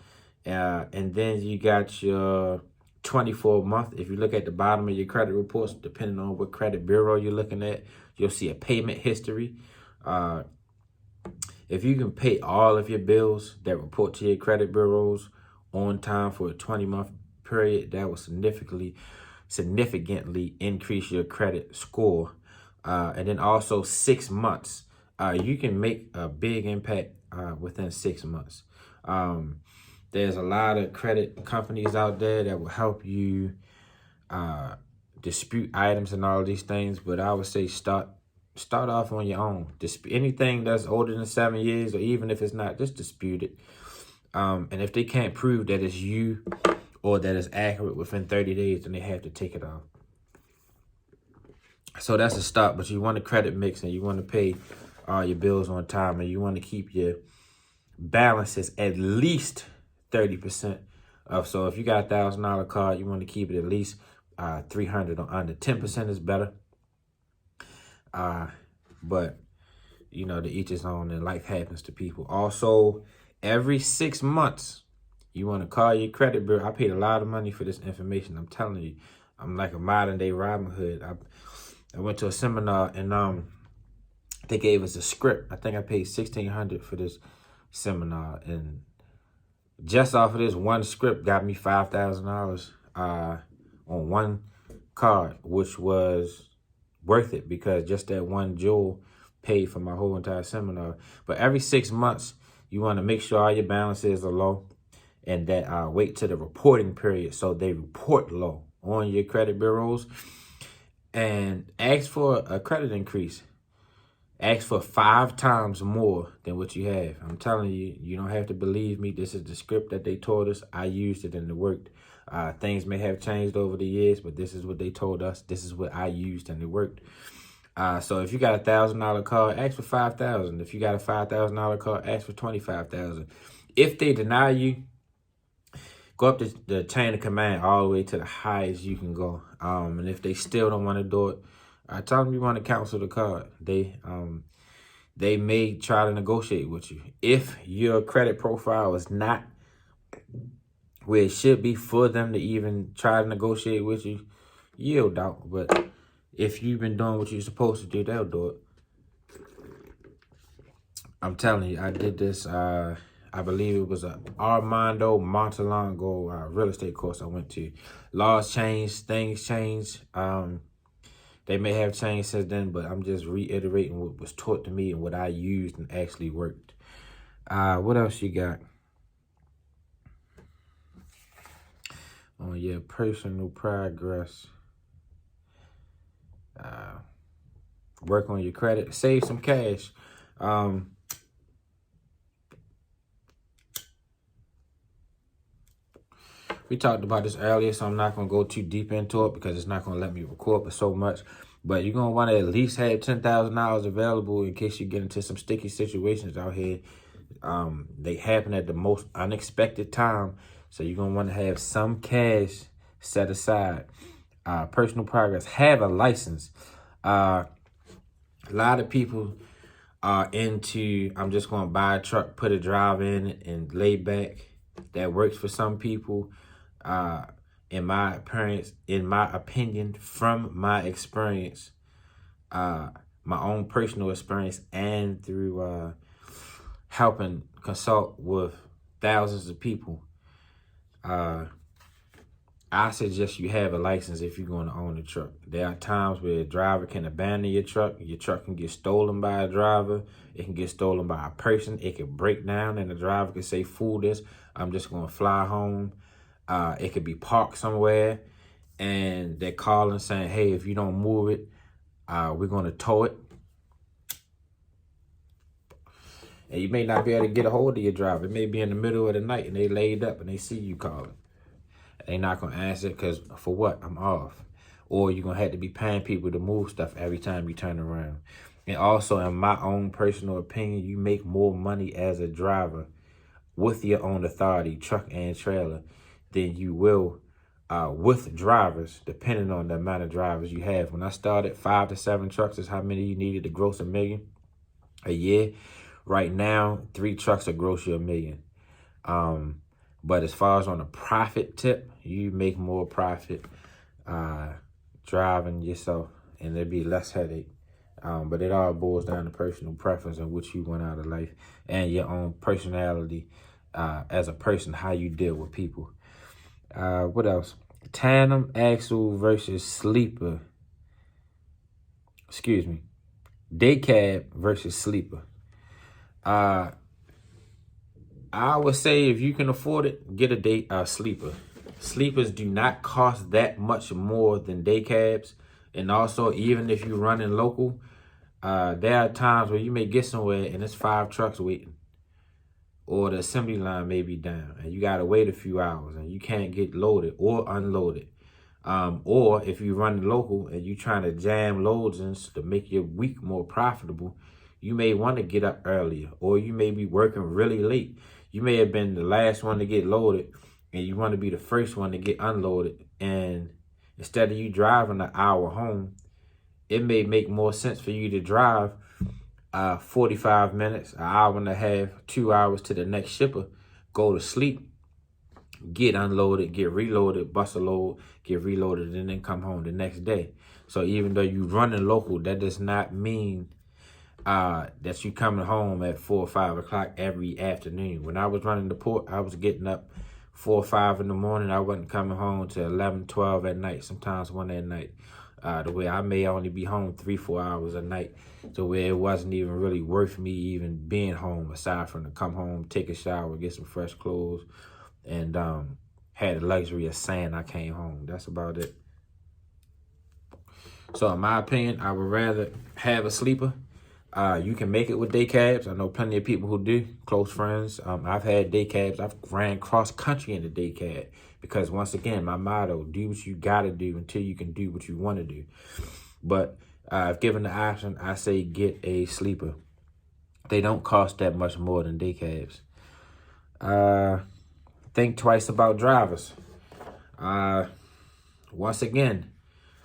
Speaker 1: And then you got your 24-month. If you look at the bottom of your credit reports, depending on what credit bureau you're looking at, you'll see a payment history. If you can pay all of your bills that report to your credit bureaus on time for a 20-month period, that will significantly increase your credit score. And then also 6 months. You can make a big impact within 6 months. There's a lot of credit companies out there that will help you dispute items and all these things, but I would say start off on your own. Anything that's older than 7 years, or even if it's not, just dispute it. And if they can't prove that it's you or that it's accurate within 30 days, then they have to take it off. So that's a start, but you want a credit mix, and you want to pay all your bills on time, and you want to keep your balances at least 30% of. So if you got a $1,000 card, you want to keep it at least 300 or under. 10% is better. But you know, to each his own, and life happens to people. Also, every 6 months, You want to call your credit bureau. I paid a lot of money for this information. I'm telling you, I'm like a modern day Robin Hood. I went to a seminar and they gave us a script. I think I paid $1,600 for this seminar, and just off of this one script got me $5,000 on one card, which was worth it because just that one jewel paid for my whole entire seminar. But every 6 months, you want to make sure all your balances are low, and that wait to the reporting period so they report low on your credit bureaus, and ask for a credit increase. Ask for 5 times more than what you have. I'm telling you, you don't have to believe me. This is the script that they told us. I used it and it worked. Things may have changed over the years, but this is what they told us. This is what I used and it worked. So if you got a $1,000 card, ask for $5,000. If you got a $5,000 card, ask for $25,000. If they deny you, go up the chain of command all the way to the highest you can go. And if they still don't want to do it, tell them you want to cancel the card. They may try to negotiate with you. If your credit profile is not where it should be for them to even try to negotiate with you, yield out. But if you've been doing what you're supposed to do, they'll do it. I'm telling you, I did this. I believe it was a Armando Montalongo real estate course I went to. Laws changed, things changed. They may have changed since then, but I'm just reiterating what was taught to me and what I used and actually worked. What else you got? Oh, yeah, personal progress. Work on your credit. Save some cash. We talked about this earlier, so I'm not going to go too deep into it because it's not going to let me record for so much. But you're going to want to at least have $10,000 available in case you get into some sticky situations out here. They happen at the most unexpected time. So you're going to want to have some cash set aside. Personal progress. Have a license. A lot of people are into, I'm just going to buy a truck, put a drive in it, and lay back. That works for some people. In my opinion, from my experience, my own personal experience, and through helping consult with thousands of people, I suggest you have a license if you're going to own a truck. There are times where a driver can abandon your truck can get stolen by a driver, it can get stolen by a person, it can break down and the driver can say, "Fool this, I'm just going to fly home." It could be parked somewhere and they're calling saying, "Hey, if you don't move it, we're going to tow it." And you may not be able to get a hold of your driver. It may be in the middle of the night and they laid up and they see you calling. They're not going to answer because for what? I'm off. Or you're going to have to be paying people to move stuff every time you turn around. And also, in my own personal opinion, you make more money as a driver with your own authority, truck and trailer, than you will with drivers, depending on the amount of drivers you have. When I started, 5 to 7 trucks is how many you needed to gross $1 million a year. Right now, 3 trucks will gross you $1 million. But as far as on a profit tip, you make more profit driving yourself, and there'd be less headache. But it all boils down to personal preference and what you want out of life and your own personality as a person, how you deal with people. What else? Tandem axle versus sleeper. Excuse me. Day cab versus sleeper. I would say if you can afford it, get a sleeper. Sleepers do not cost that much more than day cabs. And also, even if you're running local, there are times where you may get somewhere and it's 5 trucks waiting. Or the assembly line may be down and you got to wait a few hours and you can't get loaded or unloaded. Or if you run local and you're trying to jam loads in to make your week more profitable, you may want to get up earlier, or you may be working really late. You may have been the last one to get loaded and you want to be the first one to get unloaded. And instead of you driving an hour home, it may make more sense for you to drive 45 minutes, an hour and a half, 2 hours to the next shipper, go to sleep, get unloaded, get reloaded, bust a load, get reloaded, and then come home the next day. So even though you running local, that does not mean that you coming home at 4 or 5 o'clock every afternoon. When I was running the port, I was getting up 4 or 5 in the morning. I wasn't coming home till 11, 12 at night, sometimes 1 at night. The way I may only be home 3, 4 hours a night, to where it wasn't even really worth me even being home, aside from to come home, take a shower, get some fresh clothes, and had the luxury of saying I came home. That's about it. So in my opinion, I would rather have a sleeper. You can make it with day cabs. I know plenty of people who do, close friends. I've had day cabs. I've ran cross country in the day cab because, once again, my motto, do what you got to do until you can do what you want to do. But if given the option, I say get a sleeper. They don't cost that much more than day cabs. Think twice about drivers. Once again,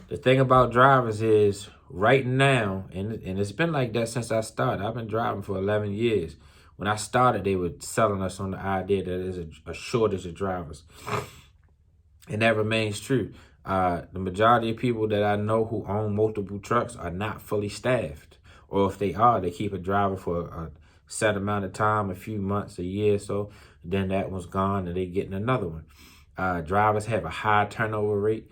Speaker 1: the thing about drivers is right now, and it's been like that since I started. I've been driving for 11 years. When I started, they were selling us on the idea that there's a shortage of drivers. And that remains true. The majority of people that I know who own multiple trucks are not fully staffed. Or if they are, they keep a driver for a set amount of time, a few months, a year or so. Then that one's gone and they're getting another one. Drivers have a high turnover rate.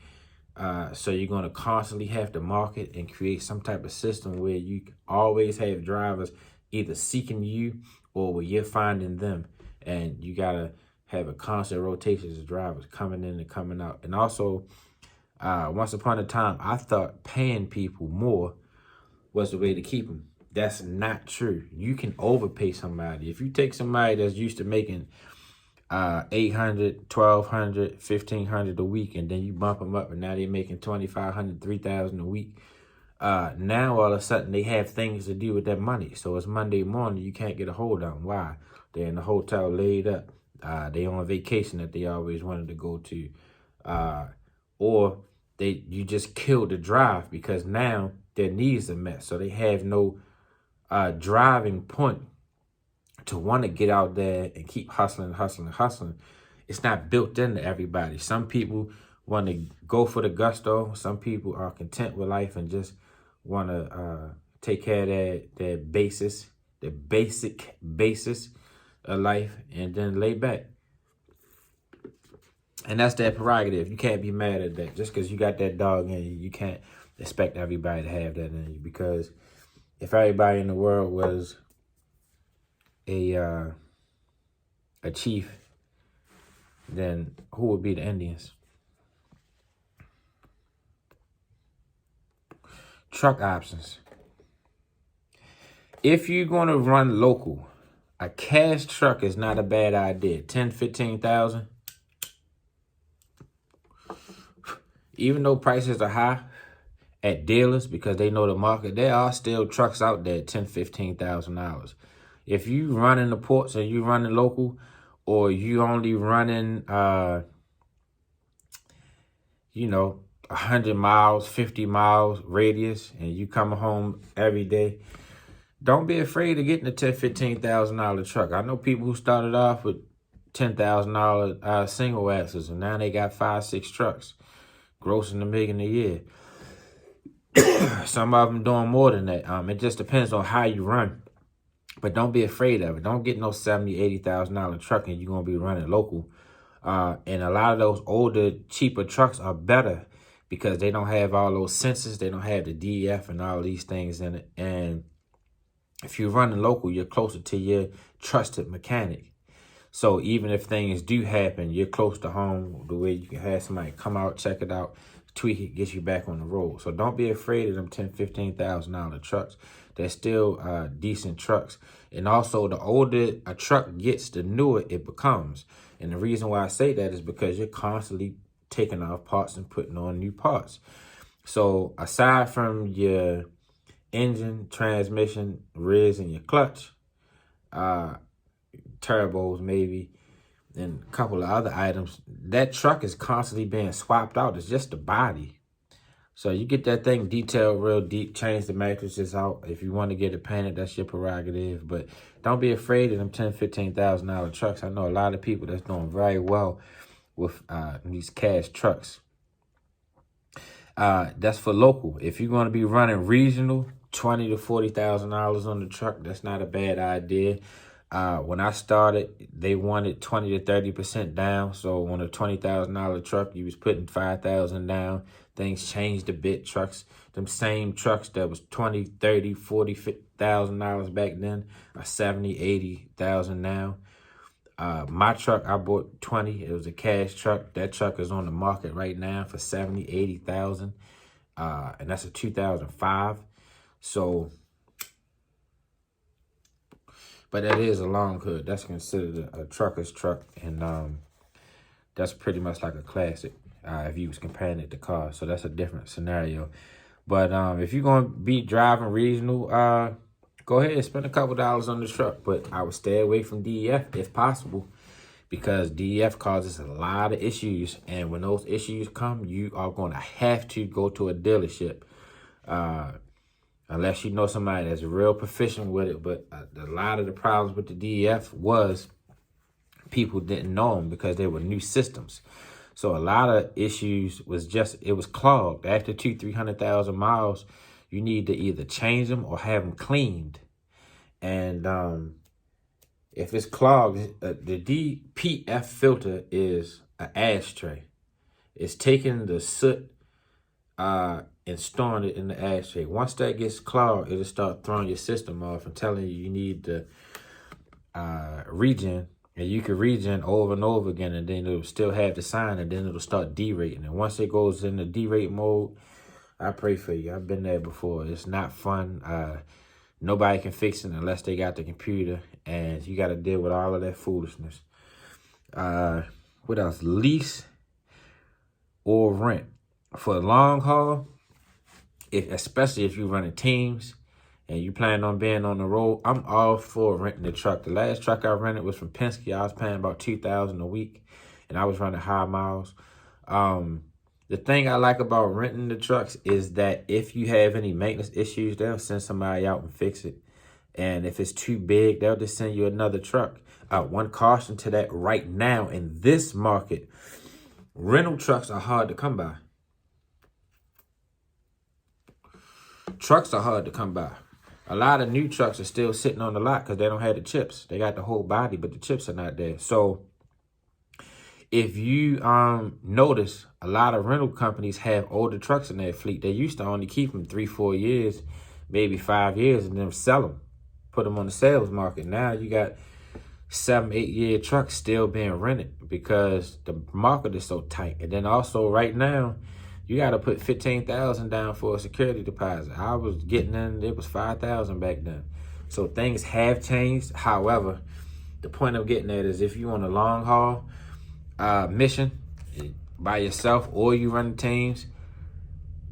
Speaker 1: So you're going to constantly have to market and create some type of system where you always have drivers either seeking you or where you're finding them. And you got to have a constant rotation of drivers coming in and coming out. And also, once upon a time, I thought paying people more was the way to keep them. That's not true. You can overpay somebody. If you take somebody that's used to making $800, $1,200, $1,500 a week, and then you bump them up, and now they're making $2,500, $3,000 a week. Now all of a sudden they have things to do with that money. So it's Monday morning, you can't get a hold of them. Why? They're in the hotel laid up. They on vacation that they always wanted to go to, or you just killed the drive because now their needs are met. So they have no driving point to want to get out there and keep hustling. It's not built into everybody. Some people want to go for the gusto. Some people are content with life and just want to take care of their basis, the basic basis of life, and then lay back. And that's their prerogative. You can't be mad at that. Just because you got that dog in you, you can't expect everybody to have that in you. Because if everybody in the world was a chief, then who would be the Indians? Truck options. If you're going to run local, a cash truck is not a bad idea. 10, 15,000. Even though prices are high at dealers because they know the market, there are still trucks out there at $10,000, $15,000. If you running the ports and you running local, or you only running 100 miles, 50 miles radius, and you coming home every day, don't be afraid of getting a $10,000, $15,000 truck. I know people who started off with $10,000 single axles, and now they got 5, 6 trucks, grossing $1 million a year. Some of them doing more than that. It just depends on how you run. But don't be afraid of it. Don't get no $70,000, $80,000 truck and you're going to be running local. And a lot of those older, cheaper trucks are better because they don't have all those sensors. They don't have the DEF and all these things in it. And if you're running local, you're closer to your trusted mechanic. So even if things do happen, you're close to home, the way you can have somebody come out, check it out, tweak it, get you back on the road. So don't be afraid of them $10,000, $15,000 trucks. They're still decent trucks. And also, the older a truck gets, the newer it becomes. And the reason why I say that is because you're constantly taking off parts and putting on new parts. So aside from your engine, transmission, rears, and your clutch, turbos maybe, and a couple of other items, that truck is constantly being swapped out. It's just the body. So you get that thing detailed real deep, change the mattresses out. If you want to get it painted, that's your prerogative. But don't be afraid of them $10,000, $15,000 trucks. I know a lot of people that's doing very well with these cash trucks. That's for local. If you're going to be running regional, $20,000 to $40,000 on the truck, that's not a bad idea. When I started, they wanted 20 to 30% down. So on a $20,000 truck, you was putting $5,000 down. Things changed a bit. Trucks, them same trucks that was $20,000, $30,000, $40,000 back then are $70,000, $80,000 now. My truck, I bought 20. It was a cash truck. That truck is on the market right now for $70,000, $80,000. And that's a 2005. So, but that is a long hood. That's considered a trucker's truck. And that's pretty much like a classic if you was comparing it to cars. So that's a different scenario. But if you're going to be driving regional, go ahead and spend a couple dollars on the truck. But I would stay away from DEF if possible, because DEF causes a lot of issues. And when those issues come, you are going to have to go to a dealership. Unless you know somebody that's real proficient with it. But a lot of the problems with the DEF was people didn't know them because they were new systems. So a lot of issues was just, it was clogged. After 200,000-300,000 miles, you need to either change them or have them cleaned. And if it's clogged, the DPF filter is an ashtray. It's taking the soot and storing it in the ashtray. Once that gets clogged, it'll start throwing your system off and telling you need to regen. And you can regen over and over again, and then it'll still have the sign, and then it'll start derating. And once it goes in the derate mode, I pray for you. I've been there before. It's not fun. Nobody can fix it unless they got the computer, and you got to deal with all of that foolishness. What else? Lease or rent. For the long haul, especially if you're running teams and you plan on being on the road, I'm all for renting the truck. The last truck I rented was from Penske. I was paying about $2,000 a week, and I was running high miles. The thing I like about renting the trucks is that if you have any maintenance issues, they'll send somebody out and fix it. And if it's too big, they'll just send you another truck. One caution to that right now in this market, rental trucks are hard to come by. Trucks are hard to come by. A lot of new trucks are still sitting on the lot because they don't have the chips. They got the whole body, but the chips are not there. So if you notice, a lot of rental companies have older trucks in their fleet. They used to only keep them 3-4 years, maybe 5 years, and then sell them, put them on the sales market. Now you got 7-8 year trucks still being rented because the market is so tight. And then also right now, you got to put $15,000 down for a security deposit. I was getting in, it was $5,000 back then. So things have changed. However, the point of getting at is if you on a long haul mission by yourself or you run teams,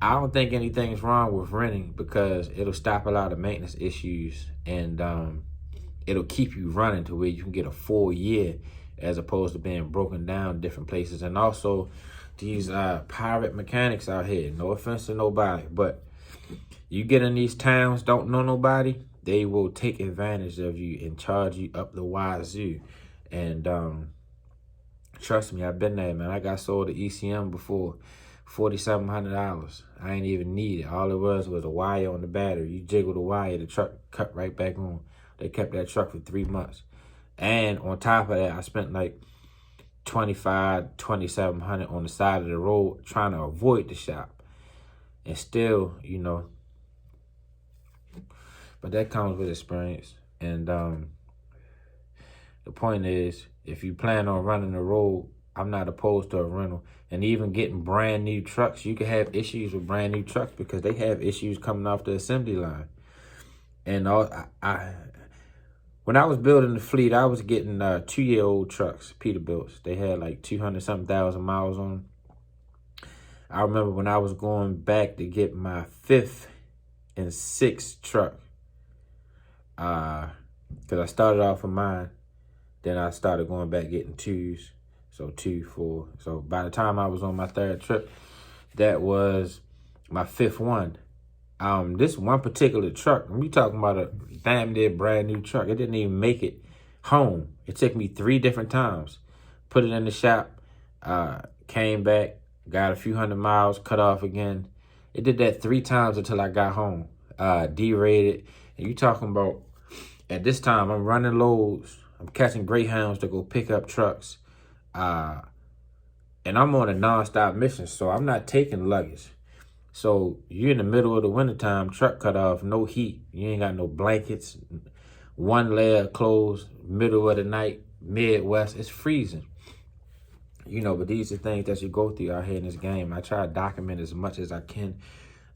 Speaker 1: I don't think anything's wrong with renting because it'll stop a lot of maintenance issues, and it'll keep you running to where you can get a full year as opposed to being broken down in different places. And also, these pirate mechanics out here, no offense to nobody, but you get in these towns, don't know nobody, they will take advantage of you and charge you up the wazoo. And trust me, I've been there, man. I got sold the ECM before, $4,700. I ain't even need it. All it was a wire on the battery. You jiggle the wire, the truck cut right back on. They kept that truck for 3 months. And on top of that, I spent like $2,500, $2,700 on the side of the road trying to avoid the shop. And still, you know, but that comes with experience. And the point is, if you plan on running the road, I'm not opposed to a rental. And even getting brand new trucks, you can have issues with brand new trucks because they have issues coming off the assembly line. And when I was building the fleet, I was getting 2-year-old trucks, Peterbilts. They had like 200-something thousand miles on them. I remember when I was going back to get my 5th and 6th truck, because I started off with mine. Then I started going back getting 2s. So 2, 4. So by the time I was on my 3rd trip, that was my 5th one. This one particular truck, we talking about a damn near brand new truck. It didn't even make it home. It took me 3 different times. Put it in the shop, Came back, got a few hundred miles, cut off again. It did that 3 times until I got home. Derated. And you talking about, at this time, I'm running loads. I'm catching Greyhounds to go pick up trucks. And I'm on a nonstop mission, so I'm not taking luggage. So you're in the middle of the wintertime, truck cut off, no heat. You ain't got no blankets, one layer of clothes, middle of the night, Midwest. It's freezing. You know, but these are things that you go through out here in this game. I try to document as much as I can.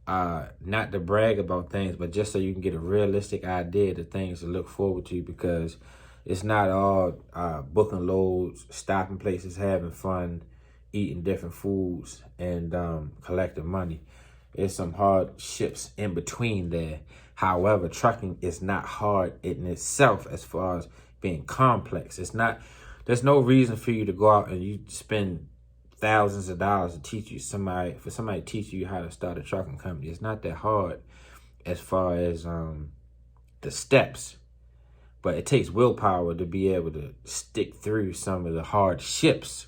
Speaker 1: Not to brag about things, but just so you can get a realistic idea of the things to look forward to, because it's not all booking loads, stopping places, having fun, eating different foods, and collecting money. There's some hardships in between there. However, trucking is not hard in itself as far as being complex. It's not. There's no reason for you to go out and you spend thousands of dollars to teach you somebody to teach you how to start a trucking company. It's not that hard as far as the steps, but it takes willpower to be able to stick through some of the hardships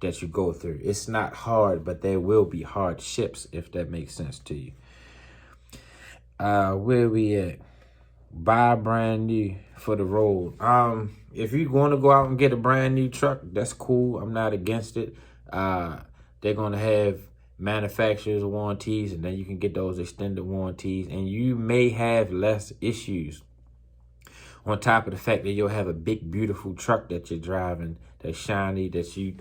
Speaker 1: that you go through. It's not hard, but there will be hardships, if that makes sense to you. Where we at? Buy brand new for the road. If you want to go out and get a brand new truck, that's cool. I'm not against it. They're going to have manufacturer's warranties, and then you can get those extended warranties, and you may have less issues. On top of the fact that you'll have a big, beautiful truck that you're driving, that's shiny, that you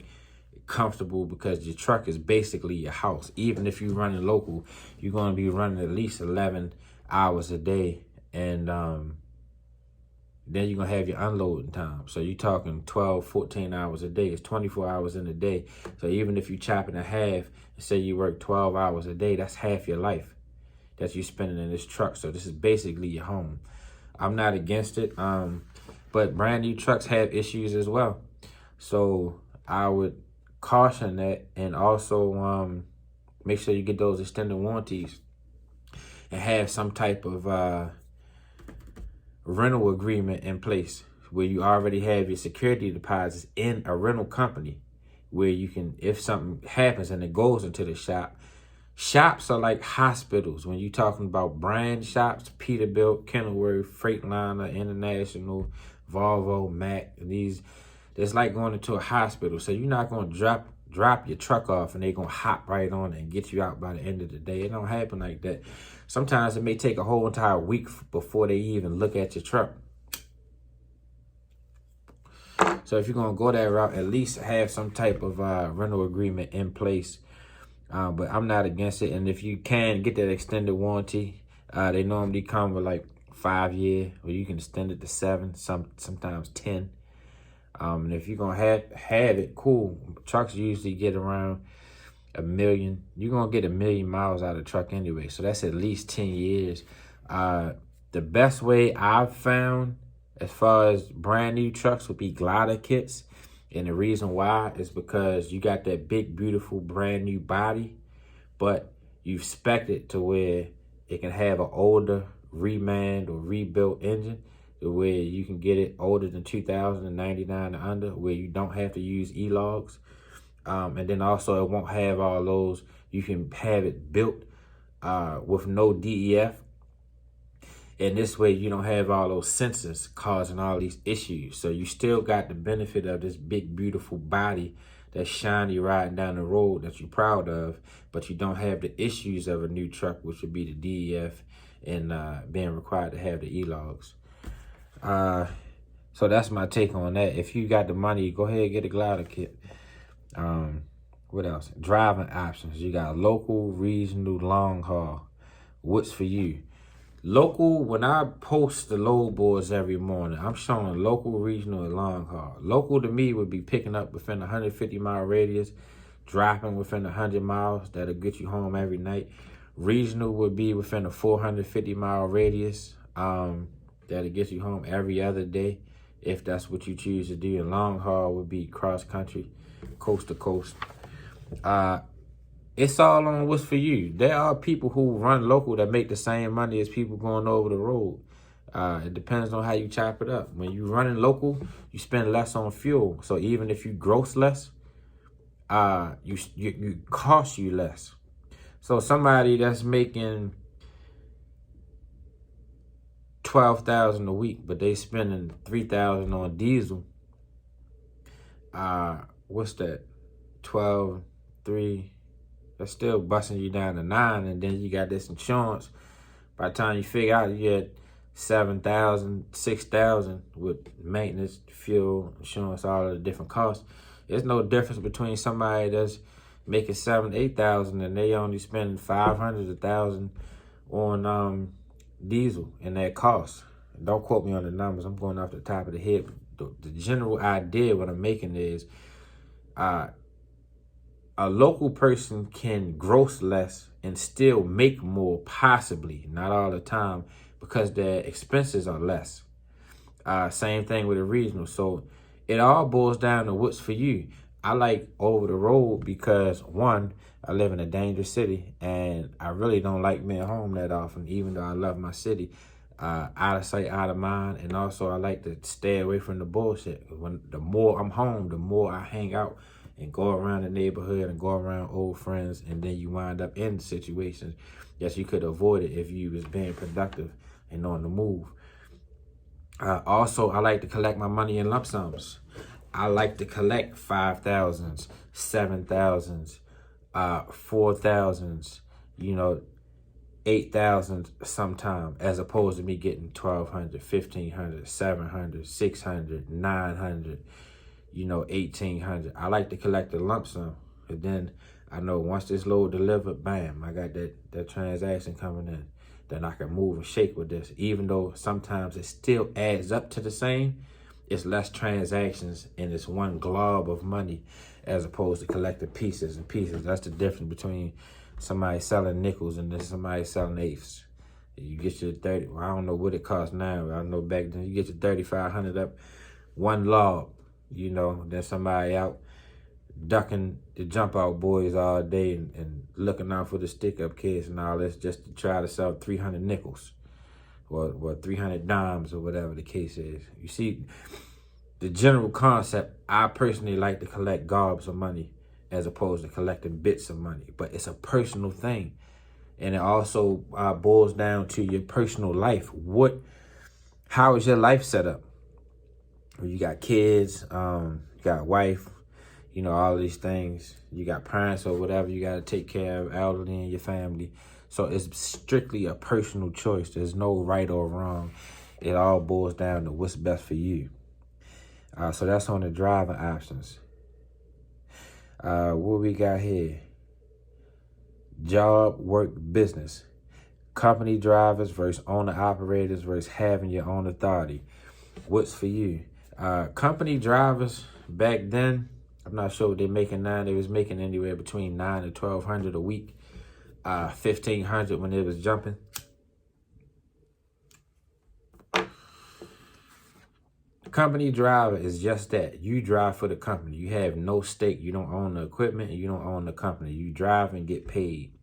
Speaker 1: comfortable, because your truck is basically your house. Even if you're running local, you're going to be running at least 11 hours a day, and then you're going to have your unloading time. So you're talking 12, 14 hours a day. It's 24 hours in a day. So even if you chop it in half and say you work 12 hours a day, that's half your life that you're spending in this truck. So this is basically your home. I'm not against it, but brand new trucks have issues as well. So I would caution that, and also make sure you get those extended warranties and have some type of rental agreement in place where you already have your security deposits in a rental company, where you can, if something happens and it goes into the shop. Shops are like hospitals. When you're talking about brand shops, Peterbilt, Kenilworth, Freightliner, International, Volvo, Mack, these, it's like going into a hospital. So you're not going to drop your truck off and they're going to hop right on it and get you out by the end of the day. It don't happen like that. Sometimes it may take a whole entire week before they even look at your truck. So if you're going to go that route, at least have some type of rental agreement in place. But I'm not against it. And if you can get that extended warranty, they normally come with like 5 year, or you can extend it to 7, sometimes 10. And if you're going to have it, cool. Trucks usually get around 1 million. You're going to get 1 million miles out of the truck anyway. So that's at least 10 years. The best way I've found as far as brand new trucks would be glider kits. And the reason why is because you got that big, beautiful, brand new body, but you've spec'd it to where it can have an older, remanned or rebuilt engine, to where you can get it older than 2099 and under, where you don't have to use E-logs. And then also it won't have all those. You can have it built with no DEF. And this way you don't have all those sensors causing all these issues. So you still got the benefit of this big, beautiful body that's shiny riding down the road that you're proud of, but you don't have the issues of a new truck, which would be the DEF and being required to have the E-logs. So that's my take on that. If you got the money, go ahead and get a glider kit. What else? Driving options. You got local, regional, long haul. What's for you? Local, when I post the load boards every morning, I'm showing local, regional, and long haul. Local to me would be picking up within a 150-mile radius, dropping within 100 miles. That'll get you home every night. Regional would be within a 450-mile radius. That'll get you home every other day, if that's what you choose to do. And long haul would be cross country, coast to coast. It's all on what's for you. There are people who run local that make the same money as people going over the road. It depends on how you chop it up. When you're running local, you spend less on fuel. So even if you gross less, you cost you less. So somebody that's making $12,000 a week, but they spending $3,000 on diesel. What's that? 12, 3. That's still busting you down to 9, and then you got this insurance. By the time you figure out, you get 7,000, 6,000 with maintenance, fuel, insurance, all of the different costs. There's no difference between somebody that's making 7,000, 8,000 and they only spending 500, 1,000 on diesel and that cost. Don't quote me on the numbers. I'm going off the top of the head. The general idea what I'm making is a local person can gross less and still make more, possibly, not all the time, because their expenses are less. Same thing with a regional. So it all boils down to what's for you. I like over the road because, one, I live in a dangerous city and I really don't like being home that often, even though I love my city. Out of sight, out of mind. And also I like to stay away from the bullshit. The more I'm home, the more I hang out and go around the neighborhood and go around old friends. And then you wind up in situations that you could avoid it if you was being productive and on the move. Also, I like to collect my money in lump sums. I like to collect 5,000s, 7,000s, 4,000s, 8,000 sometime, as opposed to me getting 1,200, 1,500, 700, 600, 900, 1,800. I like to collect a lump sum. And then I know once this load delivered, bam, I got that transaction coming in. Then I can move and shake with this. Even though sometimes it still adds up to the same, it's less transactions and it's one glob of money as opposed to collecting pieces and pieces. That's the difference between somebody selling nickels and then somebody selling eighths. You get your 30, well, I don't know what it costs now. I know back then you get your 3,500 up, one lob, then somebody out ducking the jump out boys all day and looking out for the stick up kids and all this just to try to sell 300 nickels or 300 dimes or whatever the case is. You see, the general concept, I personally like to collect gobs of money as opposed to collecting bits of money, but it's a personal thing. And it also boils down to your personal life. How is your life set up? You got kids, you got a wife, all these things. You got parents or whatever you got to take care of, elderly in your family. So it's strictly a personal choice. There's no right or wrong. It all boils down to what's best for you. So that's on the driving options. What we got here? Job, work, business. Company drivers versus owner-operators versus having your own authority. What's for you? Company drivers, back then, I'm not sure what they're making now. They was making anywhere between $900 and $1,200 a week. 1,500 when it was jumping. Company driver is just that. You drive for the company. You have no stake. You don't own the equipment and you don't own the company. You drive and get paid.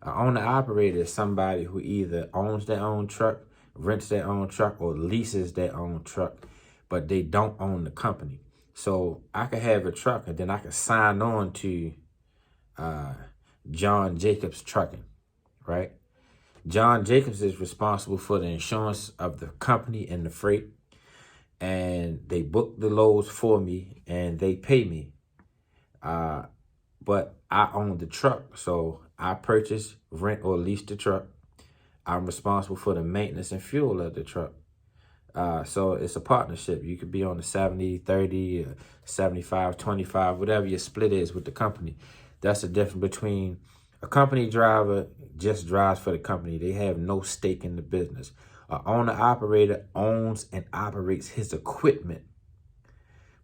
Speaker 1: An owner-operator is somebody who either owns their own truck, rents their own truck, or leases their own truck, but they don't own the company. So I could have a truck and then I could sign on to John Jacobs Trucking, right? John Jacobs is responsible for the insurance of the company and the freight. And they book the loads for me and they pay me. But I own the truck. So I purchase, rent, or lease the truck. I'm responsible for the maintenance and fuel of the truck. So it's a partnership. You could be on the 70-30, 75-25, whatever your split is with the company. That's the difference between a company driver just drives for the company. They have no stake in the business. An owner-operator owns and operates his equipment,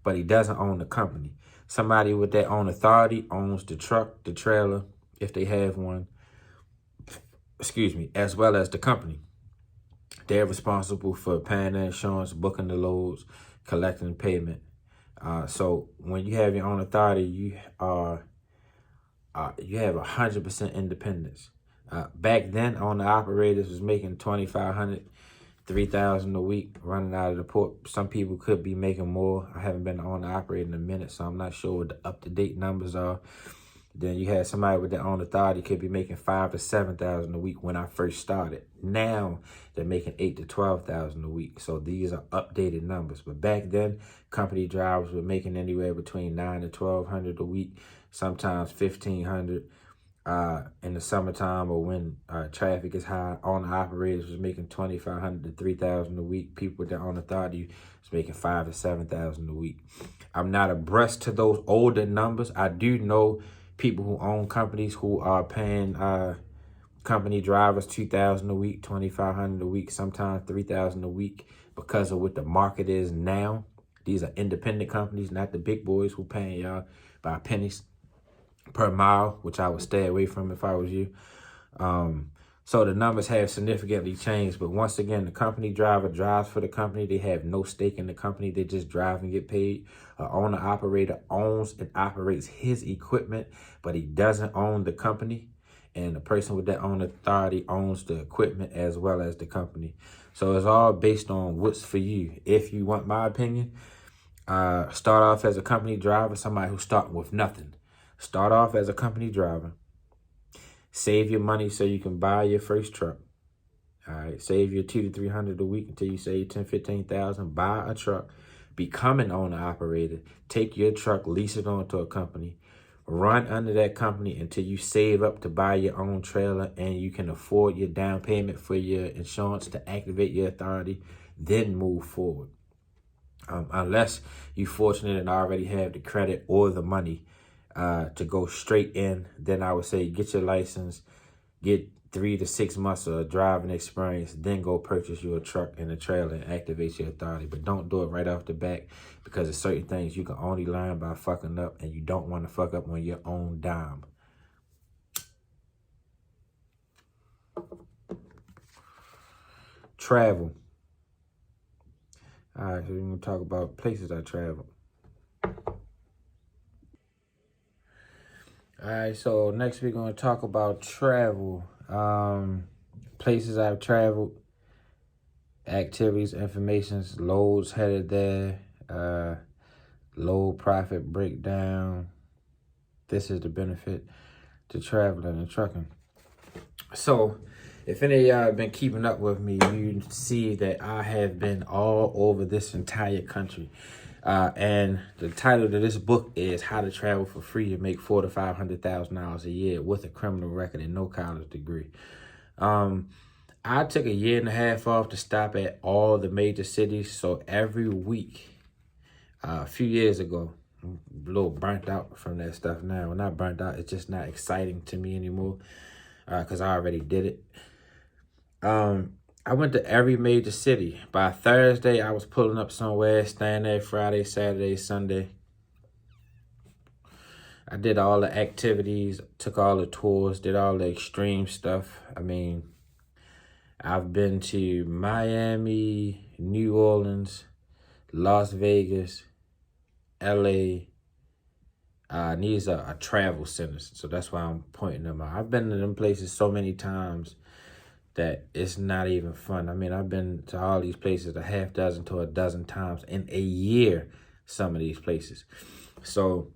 Speaker 1: but he doesn't own the company. Somebody with their own authority owns the truck, the trailer, if they have one, as well as the company. They're responsible for paying the insurance, booking the loads, collecting the payment. So when you have your own authority, you have 100% independence. Back then, owner-operators was making $2,500. $3,000 a week running out of the port. Some people could be making more. I haven't been on the operator in a minute, so I'm not sure what the up-to-date numbers are. Then you had somebody with their own authority could be making $5,000 to $7,000 a week when I first started. Now they're making $8,000 to $12,000 a week. So these are updated numbers. But back then, company drivers were making anywhere between $900 to $1,200 a week, sometimes $1,500 in the summertime, or when traffic is high. Owner operators was making $2,500 to $3,000 a week. People with their own authority was making $5,000 to $7,000 a week. I'm not abreast to those older numbers. I do know people who own companies who are paying company drivers $2,000 a week, $2,500 a week, sometimes $3,000 a week because of what the market is now. These are independent companies, not the big boys who paying y'all by pennies per mile, which I would stay away from if I was you. So the numbers have significantly changed. But once again, the company driver drives for the company. They have no stake in the company. They just drive and get paid. An owner operator owns and operates his equipment, but he doesn't own the company. And the person with that owner authority owns the equipment as well as the company. So it's all based on what's for you. If you want my opinion, start off as a company driver, somebody who's starting with nothing. Start off as a company driver. Save your money so you can buy your first truck. All right, save your $200 to $300 a week until you save $10,000, $15,000. Buy a truck. Become an owner operator. Take your truck, lease it onto a company. Run under that company until you save up to buy your own trailer and you can afford your down payment for your insurance to activate your authority. Then move forward. Unless you're fortunate and already have the credit or the money to go straight in, then I would say get your license, get 3 to 6 months of driving experience, then go purchase you a truck and a trailer and activate your authority. But don't do it right off the bat, because there's certain things you can only learn by fucking up, and you don't want to fuck up on your own dime. Travel. All right, so we're going to talk about places I traveled. All right, so next we're going to talk about travel. Places I've traveled, activities, informations, loads headed there, load profit breakdown. This is the benefit to traveling and trucking. So if any of y'all have been keeping up with me, you see that I have been all over this entire country. And the title of this book is How to Travel for Free and Make $400,000 to $500,000 a year with a criminal record and no college degree. I took a year and a half off to stop at all the major cities. So every week, a few years ago, I'm a little burnt out from that stuff now. Well, not burnt out, it's just not exciting to me anymore because I already did it. I went to every major city. By Thursday, I was pulling up somewhere, staying there Friday, Saturday, Sunday. I did all the activities, took all the tours, did all the extreme stuff. I mean, I've been to Miami, New Orleans, Las Vegas, LA. These are travel centers, so that's why I'm pointing them out. I've been to them places so many times that it's not even fun. I mean, I've been to all these places a half dozen to a dozen times in a year, some of these places. So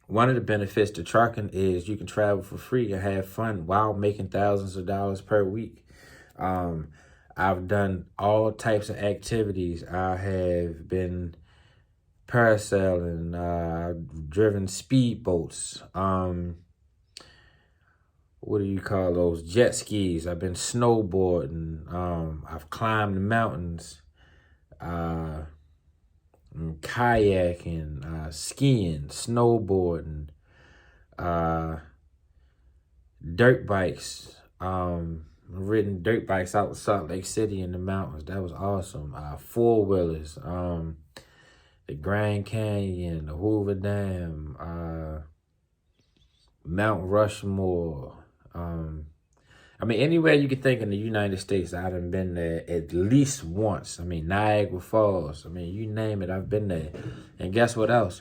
Speaker 1: one of the benefits to trucking is you can travel for free and have fun while making thousands of dollars per week. I've done all types of activities. I have been parasailing, I've driven speedboats, what do you call those? Jet skis. I've been snowboarding. I've climbed mountains, kayaking, skiing, snowboarding, dirt bikes. Ridden dirt bikes out in Salt Lake City in the mountains. That was awesome. 4-wheelers, the Grand Canyon, the Hoover Dam, Mount Rushmore. I mean, anywhere you can think in the United States, I done been there at least once. I mean, Niagara Falls. I mean, you name it, I've been there. And guess what else?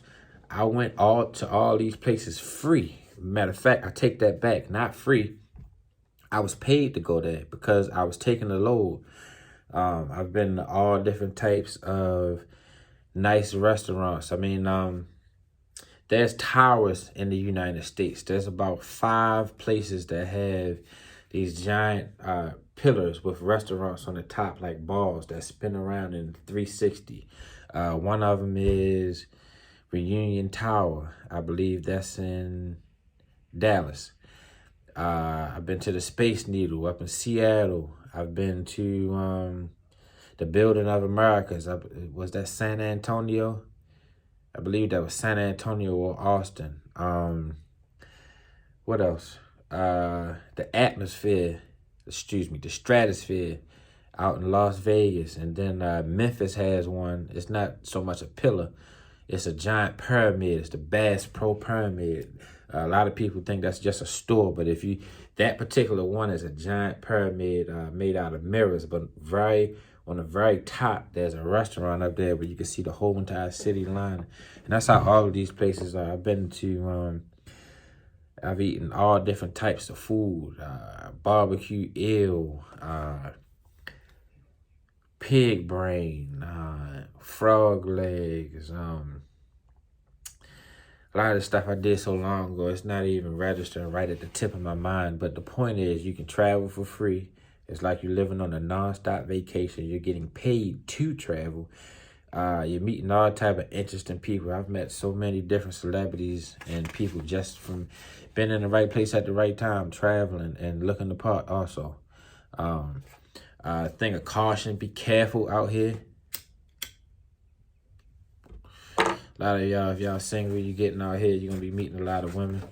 Speaker 1: I went to all these places free. Matter of fact, I take that back. Not free. I was paid to go there because I was taking the load. I've been to all different types of nice restaurants. I mean, there's towers in the United States. There's about 5 places that have these giant pillars with restaurants on the top, like balls that spin around in 360. One of them is Reunion Tower. I believe that's in Dallas. I've been to the Space Needle up in Seattle. I've been to the Building of Americas. Was that San Antonio? I believe that was San Antonio or Austin. What else? The Atmosphere, the Stratosphere out in Las Vegas. And then Memphis has one. It's not so much a pillar. It's a giant pyramid. It's the Bass Pro Pyramid. A lot of people think that's just a store, but that particular one is a giant pyramid made out of mirrors, but on the very top, there's a restaurant up there where you can see the whole entire city line. And that's how all of these places are. I've eaten all different types of food, barbecue eel, pig brain, frog legs, a lot of the stuff I did so long ago, it's not even registering right at the tip of my mind. But the point is, you can travel for free. It's like you're living on a non-stop vacation. You're getting paid to travel. You're meeting all type of interesting people. I've met so many different celebrities and people just from being in the right place at the right time, traveling and looking the part also. Thing of caution, be careful out here. A lot of y'all, if y'all single, you're getting out here, you're going to be meeting a lot of women.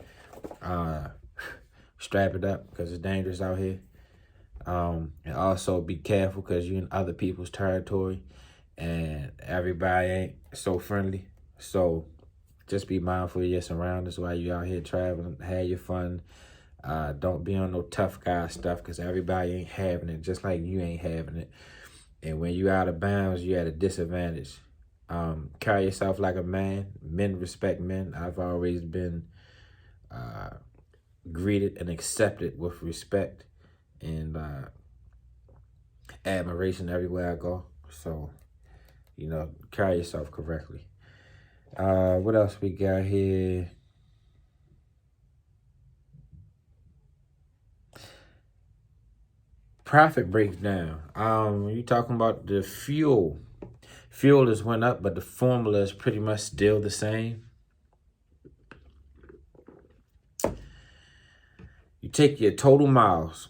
Speaker 1: Strap it up because it's dangerous out here. And also be careful because you're in other people's territory and everybody ain't so friendly. So just be mindful of your surroundings while you're out here traveling. Have your fun. Don't be on no tough guy stuff because everybody ain't having it, just like you ain't having it. And when you out of bounds, you're at a disadvantage. Carry yourself like a man. Men respect men. I've always been greeted and accepted with respect and admiration everywhere I go. So, carry yourself correctly. What else we got here? Profit breakdown. When you're talking about the fuel has went up, but the formula is pretty much still the same. You take your total miles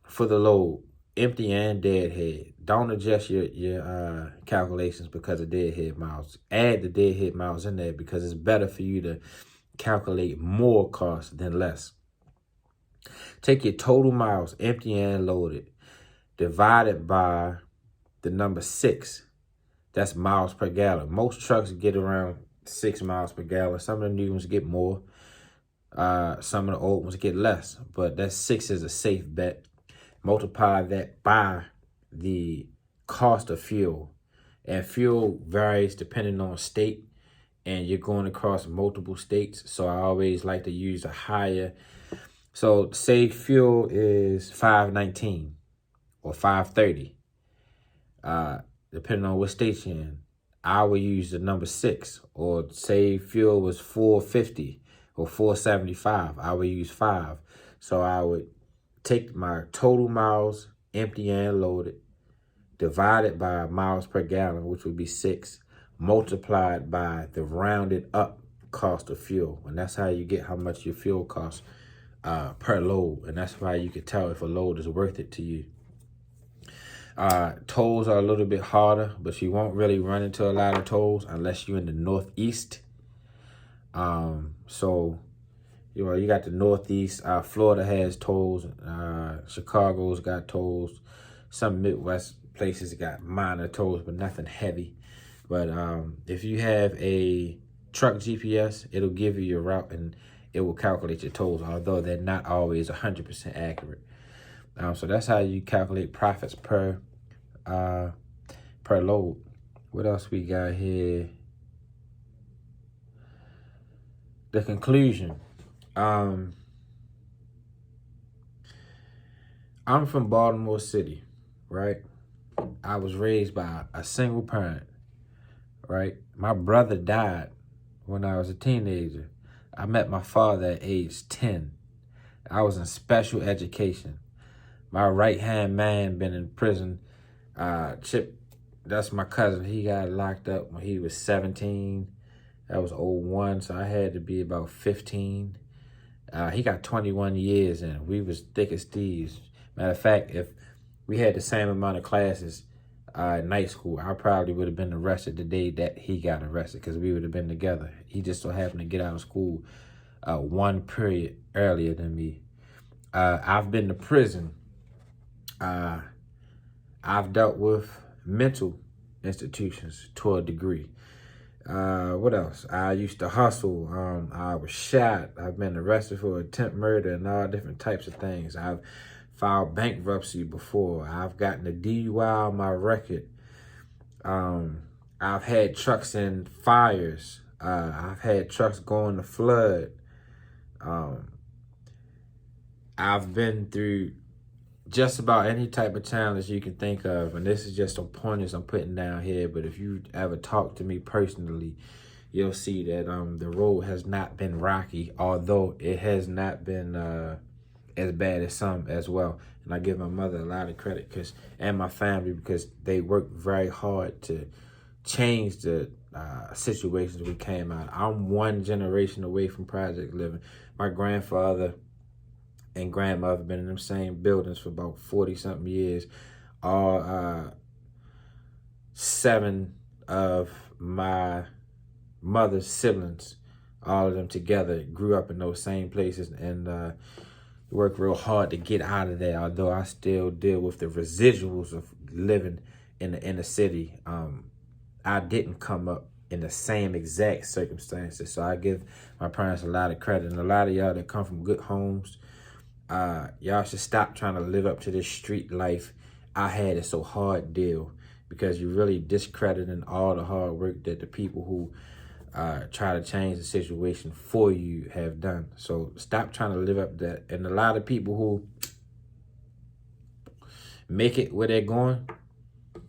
Speaker 1: for the load, empty and deadhead. Don't adjust your calculations because of deadhead miles. Add the deadhead miles in there because it's better for you to calculate more cost than less. Take your total miles, empty and loaded, divided by the number 6. That's miles per gallon. Most trucks get around 6 miles per gallon. Some of the new ones get more. Some of the old ones get less. But that 6 is a safe bet. Multiply that by the cost of fuel. And fuel varies depending on state. And you're going across multiple states. So I always like to use a higher. So say fuel is $5.19 or $5.30. Depending on what state you're in, I would use the number 6. Or say fuel was $4.50 or $4.75, I would use 5. So I would take my total miles, empty and loaded, divided by miles per gallon, which would be 6, multiplied by the rounded up cost of fuel. And that's how you get how much your fuel costs per load. And that's why you can tell if a load is worth it to you. Tolls are a little bit harder, but you won't really run into a lot of tolls unless you're in the Northeast. So, you got the Northeast. Florida has tolls. Chicago's got tolls. Some Midwest places got minor tolls, but nothing heavy. But if you have a truck GPS, it'll give you your route and it will calculate your tolls, although they're not always 100% accurate. So that's how you calculate profits per load. What else we got here? The conclusion. I'm from Baltimore City, right? I was raised by a single parent, right? My brother died when I was a teenager. I met my father at age 10. I was in special education. My right-hand man been in prison. Chip, that's my cousin. He got locked up when he was 17. That was '01, so I had to be about 15. He got 21 years and we was thick as thieves. Matter of fact, if we had the same amount of classes in night school, I probably would have been arrested the day that he got arrested because we would have been together. He just so happened to get out of school one period earlier than me. I've been to prison. I've dealt with mental institutions to a degree. What else? I used to hustle. I was shot. I've been arrested for attempt murder and all different types of things. I've filed bankruptcy before. I've gotten a DUI on my record. I've had trucks in fires. I've had trucks go in the flood. I've been through just about any type of challenge you can think of. And this is just some pointers I'm putting down here. But if you ever talk to me personally, you'll see that the road has not been rocky, although it has not been as bad as some as well. And I give my mother a lot of credit and my family because they worked very hard to change the situations we came out. I'm one generation away from project living. My grandfather and grandmother been in them same buildings for about 40-something years. All 7 of my mother's siblings, all of them together, grew up in those same places and worked real hard to get out of there, although I still deal with the residuals of living in the inner city. I didn't come up in the same exact circumstances, so I give my parents a lot of credit. And a lot of y'all that come from good homes, y'all should stop trying to live up to this street life I had it so hard deal, because you're really discrediting all the hard work that the people who try to change the situation for you have done. So stop trying to live up to that. And a lot of people who make it where they're going,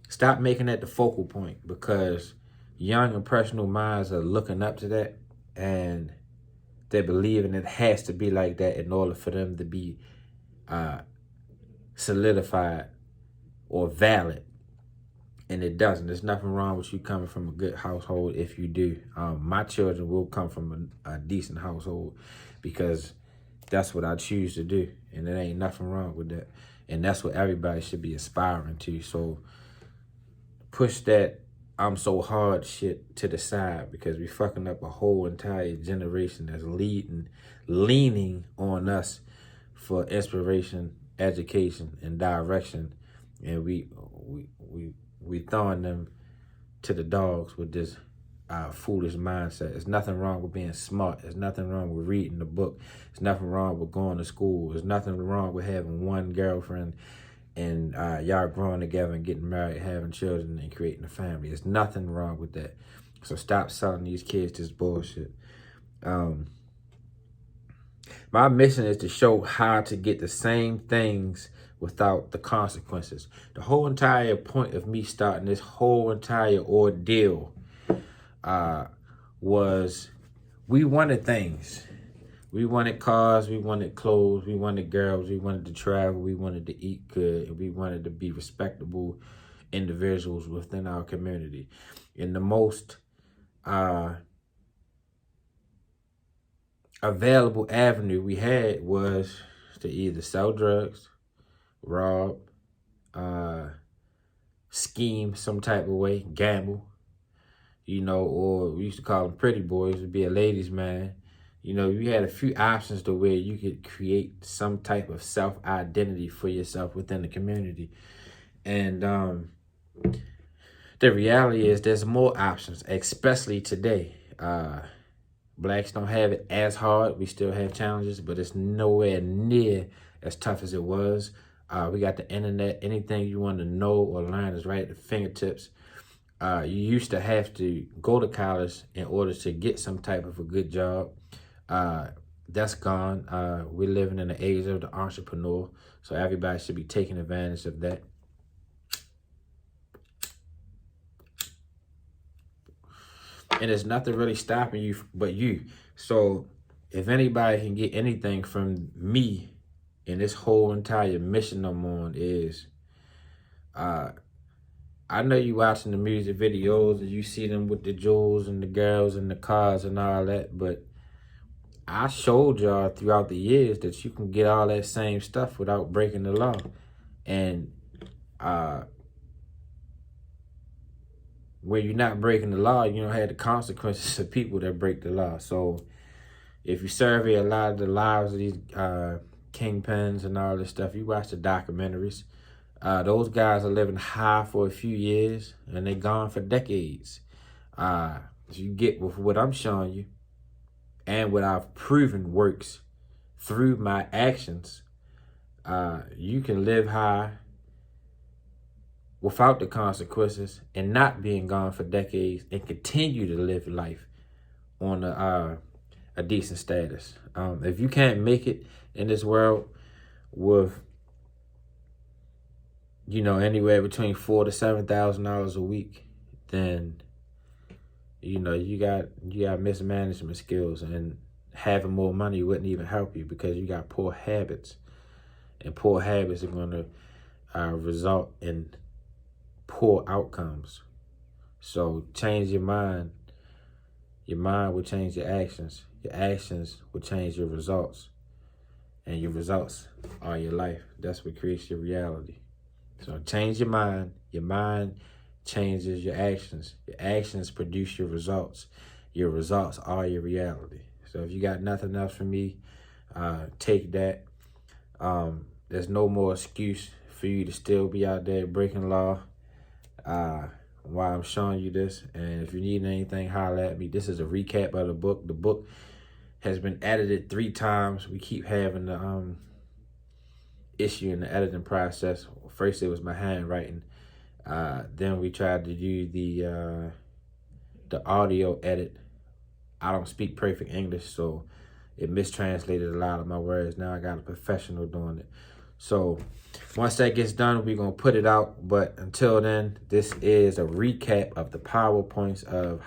Speaker 1: stop making that the focal point, because young impressionable minds are looking up to that and they believe it has to be like that in order for them to be solidified or valid. And it doesn't. There's nothing wrong with you coming from a good household if you do. My children will come from a decent household because that's what I choose to do. And there ain't nothing wrong with that. And that's what everybody should be aspiring to. So push that I'm so hard shit to the side, because we fucking up a whole entire generation that's leaning on us for inspiration, education, and direction. And we throwing them to the dogs with this foolish mindset. There's nothing wrong with being smart. There's nothing wrong with reading the book. There's nothing wrong with going to school. There's nothing wrong with having one girlfriend and y'all growing together and getting married, having children, and creating a family. There's nothing wrong with that. So stop selling these kids this bullshit. My mission is to show how to get the same things without the consequences. The whole entire point of me starting this whole entire ordeal was we wanted things. We wanted cars, we wanted clothes, we wanted girls, we wanted to travel, we wanted to eat good, and we wanted to be respectable individuals within our community. And the most available avenue we had was to either sell drugs, rob, scheme some type of way, gamble, or we used to call them pretty boys, to be a ladies' man. You had a few options to where you could create some type of self-identity for yourself within the community. And the reality is there's more options, especially today. Blacks don't have it as hard. We still have challenges, but it's nowhere near as tough as it was. We got the internet. Anything you want to know or learn is right at the fingertips. You used to have to go to college in order to get some type of a good job. That's gone. We're living in the age of the entrepreneur, so everybody should be taking advantage of that. And there's nothing really stopping you but you. So if anybody can get anything from me and this whole entire mission I'm on is, I know you watching the music videos and you see them with the jewels and the girls and the cars and all that, but I showed y'all throughout the years that you can get all that same stuff without breaking the law. And when you're not breaking the law, you don't have the consequences of people that break the law. So if you survey a lot of the lives of these kingpins and all this stuff, you watch the documentaries, those guys are living high for a few years and they gone for decades. So you get with what I'm showing you and what I've proven works through my actions, you can live high without the consequences and not being gone for decades and continue to live life on a decent status. If you can't make it in this world with, you know, anywhere between $4,000 to $7,000 a week, then you know you got mismanagement skills, and having more money wouldn't even help you because you got poor habits, and poor habits are going to result in poor outcomes. So change your mind. Your mind will change your actions. Your actions will change your results, and your results are your life. That's what creates your reality. So change your mind. Your mind changes your actions. Your actions produce your results. Your results are your reality. So if you got nothing else from me, take that. There's no more excuse for you to still be out there breaking law while I'm showing you this. And if you need anything, holler at me. This is a recap of the book. The book has been edited 3 times. We keep having the issue in the editing process. First, it was my handwriting. Then we tried to do the audio edit. I don't speak perfect English, so it mistranslated a lot of my words. Now I got a professional doing it. So once that gets done, we're going to put it out. But until then, this is a recap of the PowerPoints of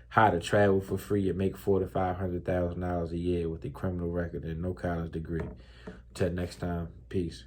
Speaker 1: how to travel for free and make $400,000 to $500,000 a year with a criminal record and no college degree. Until next time, peace.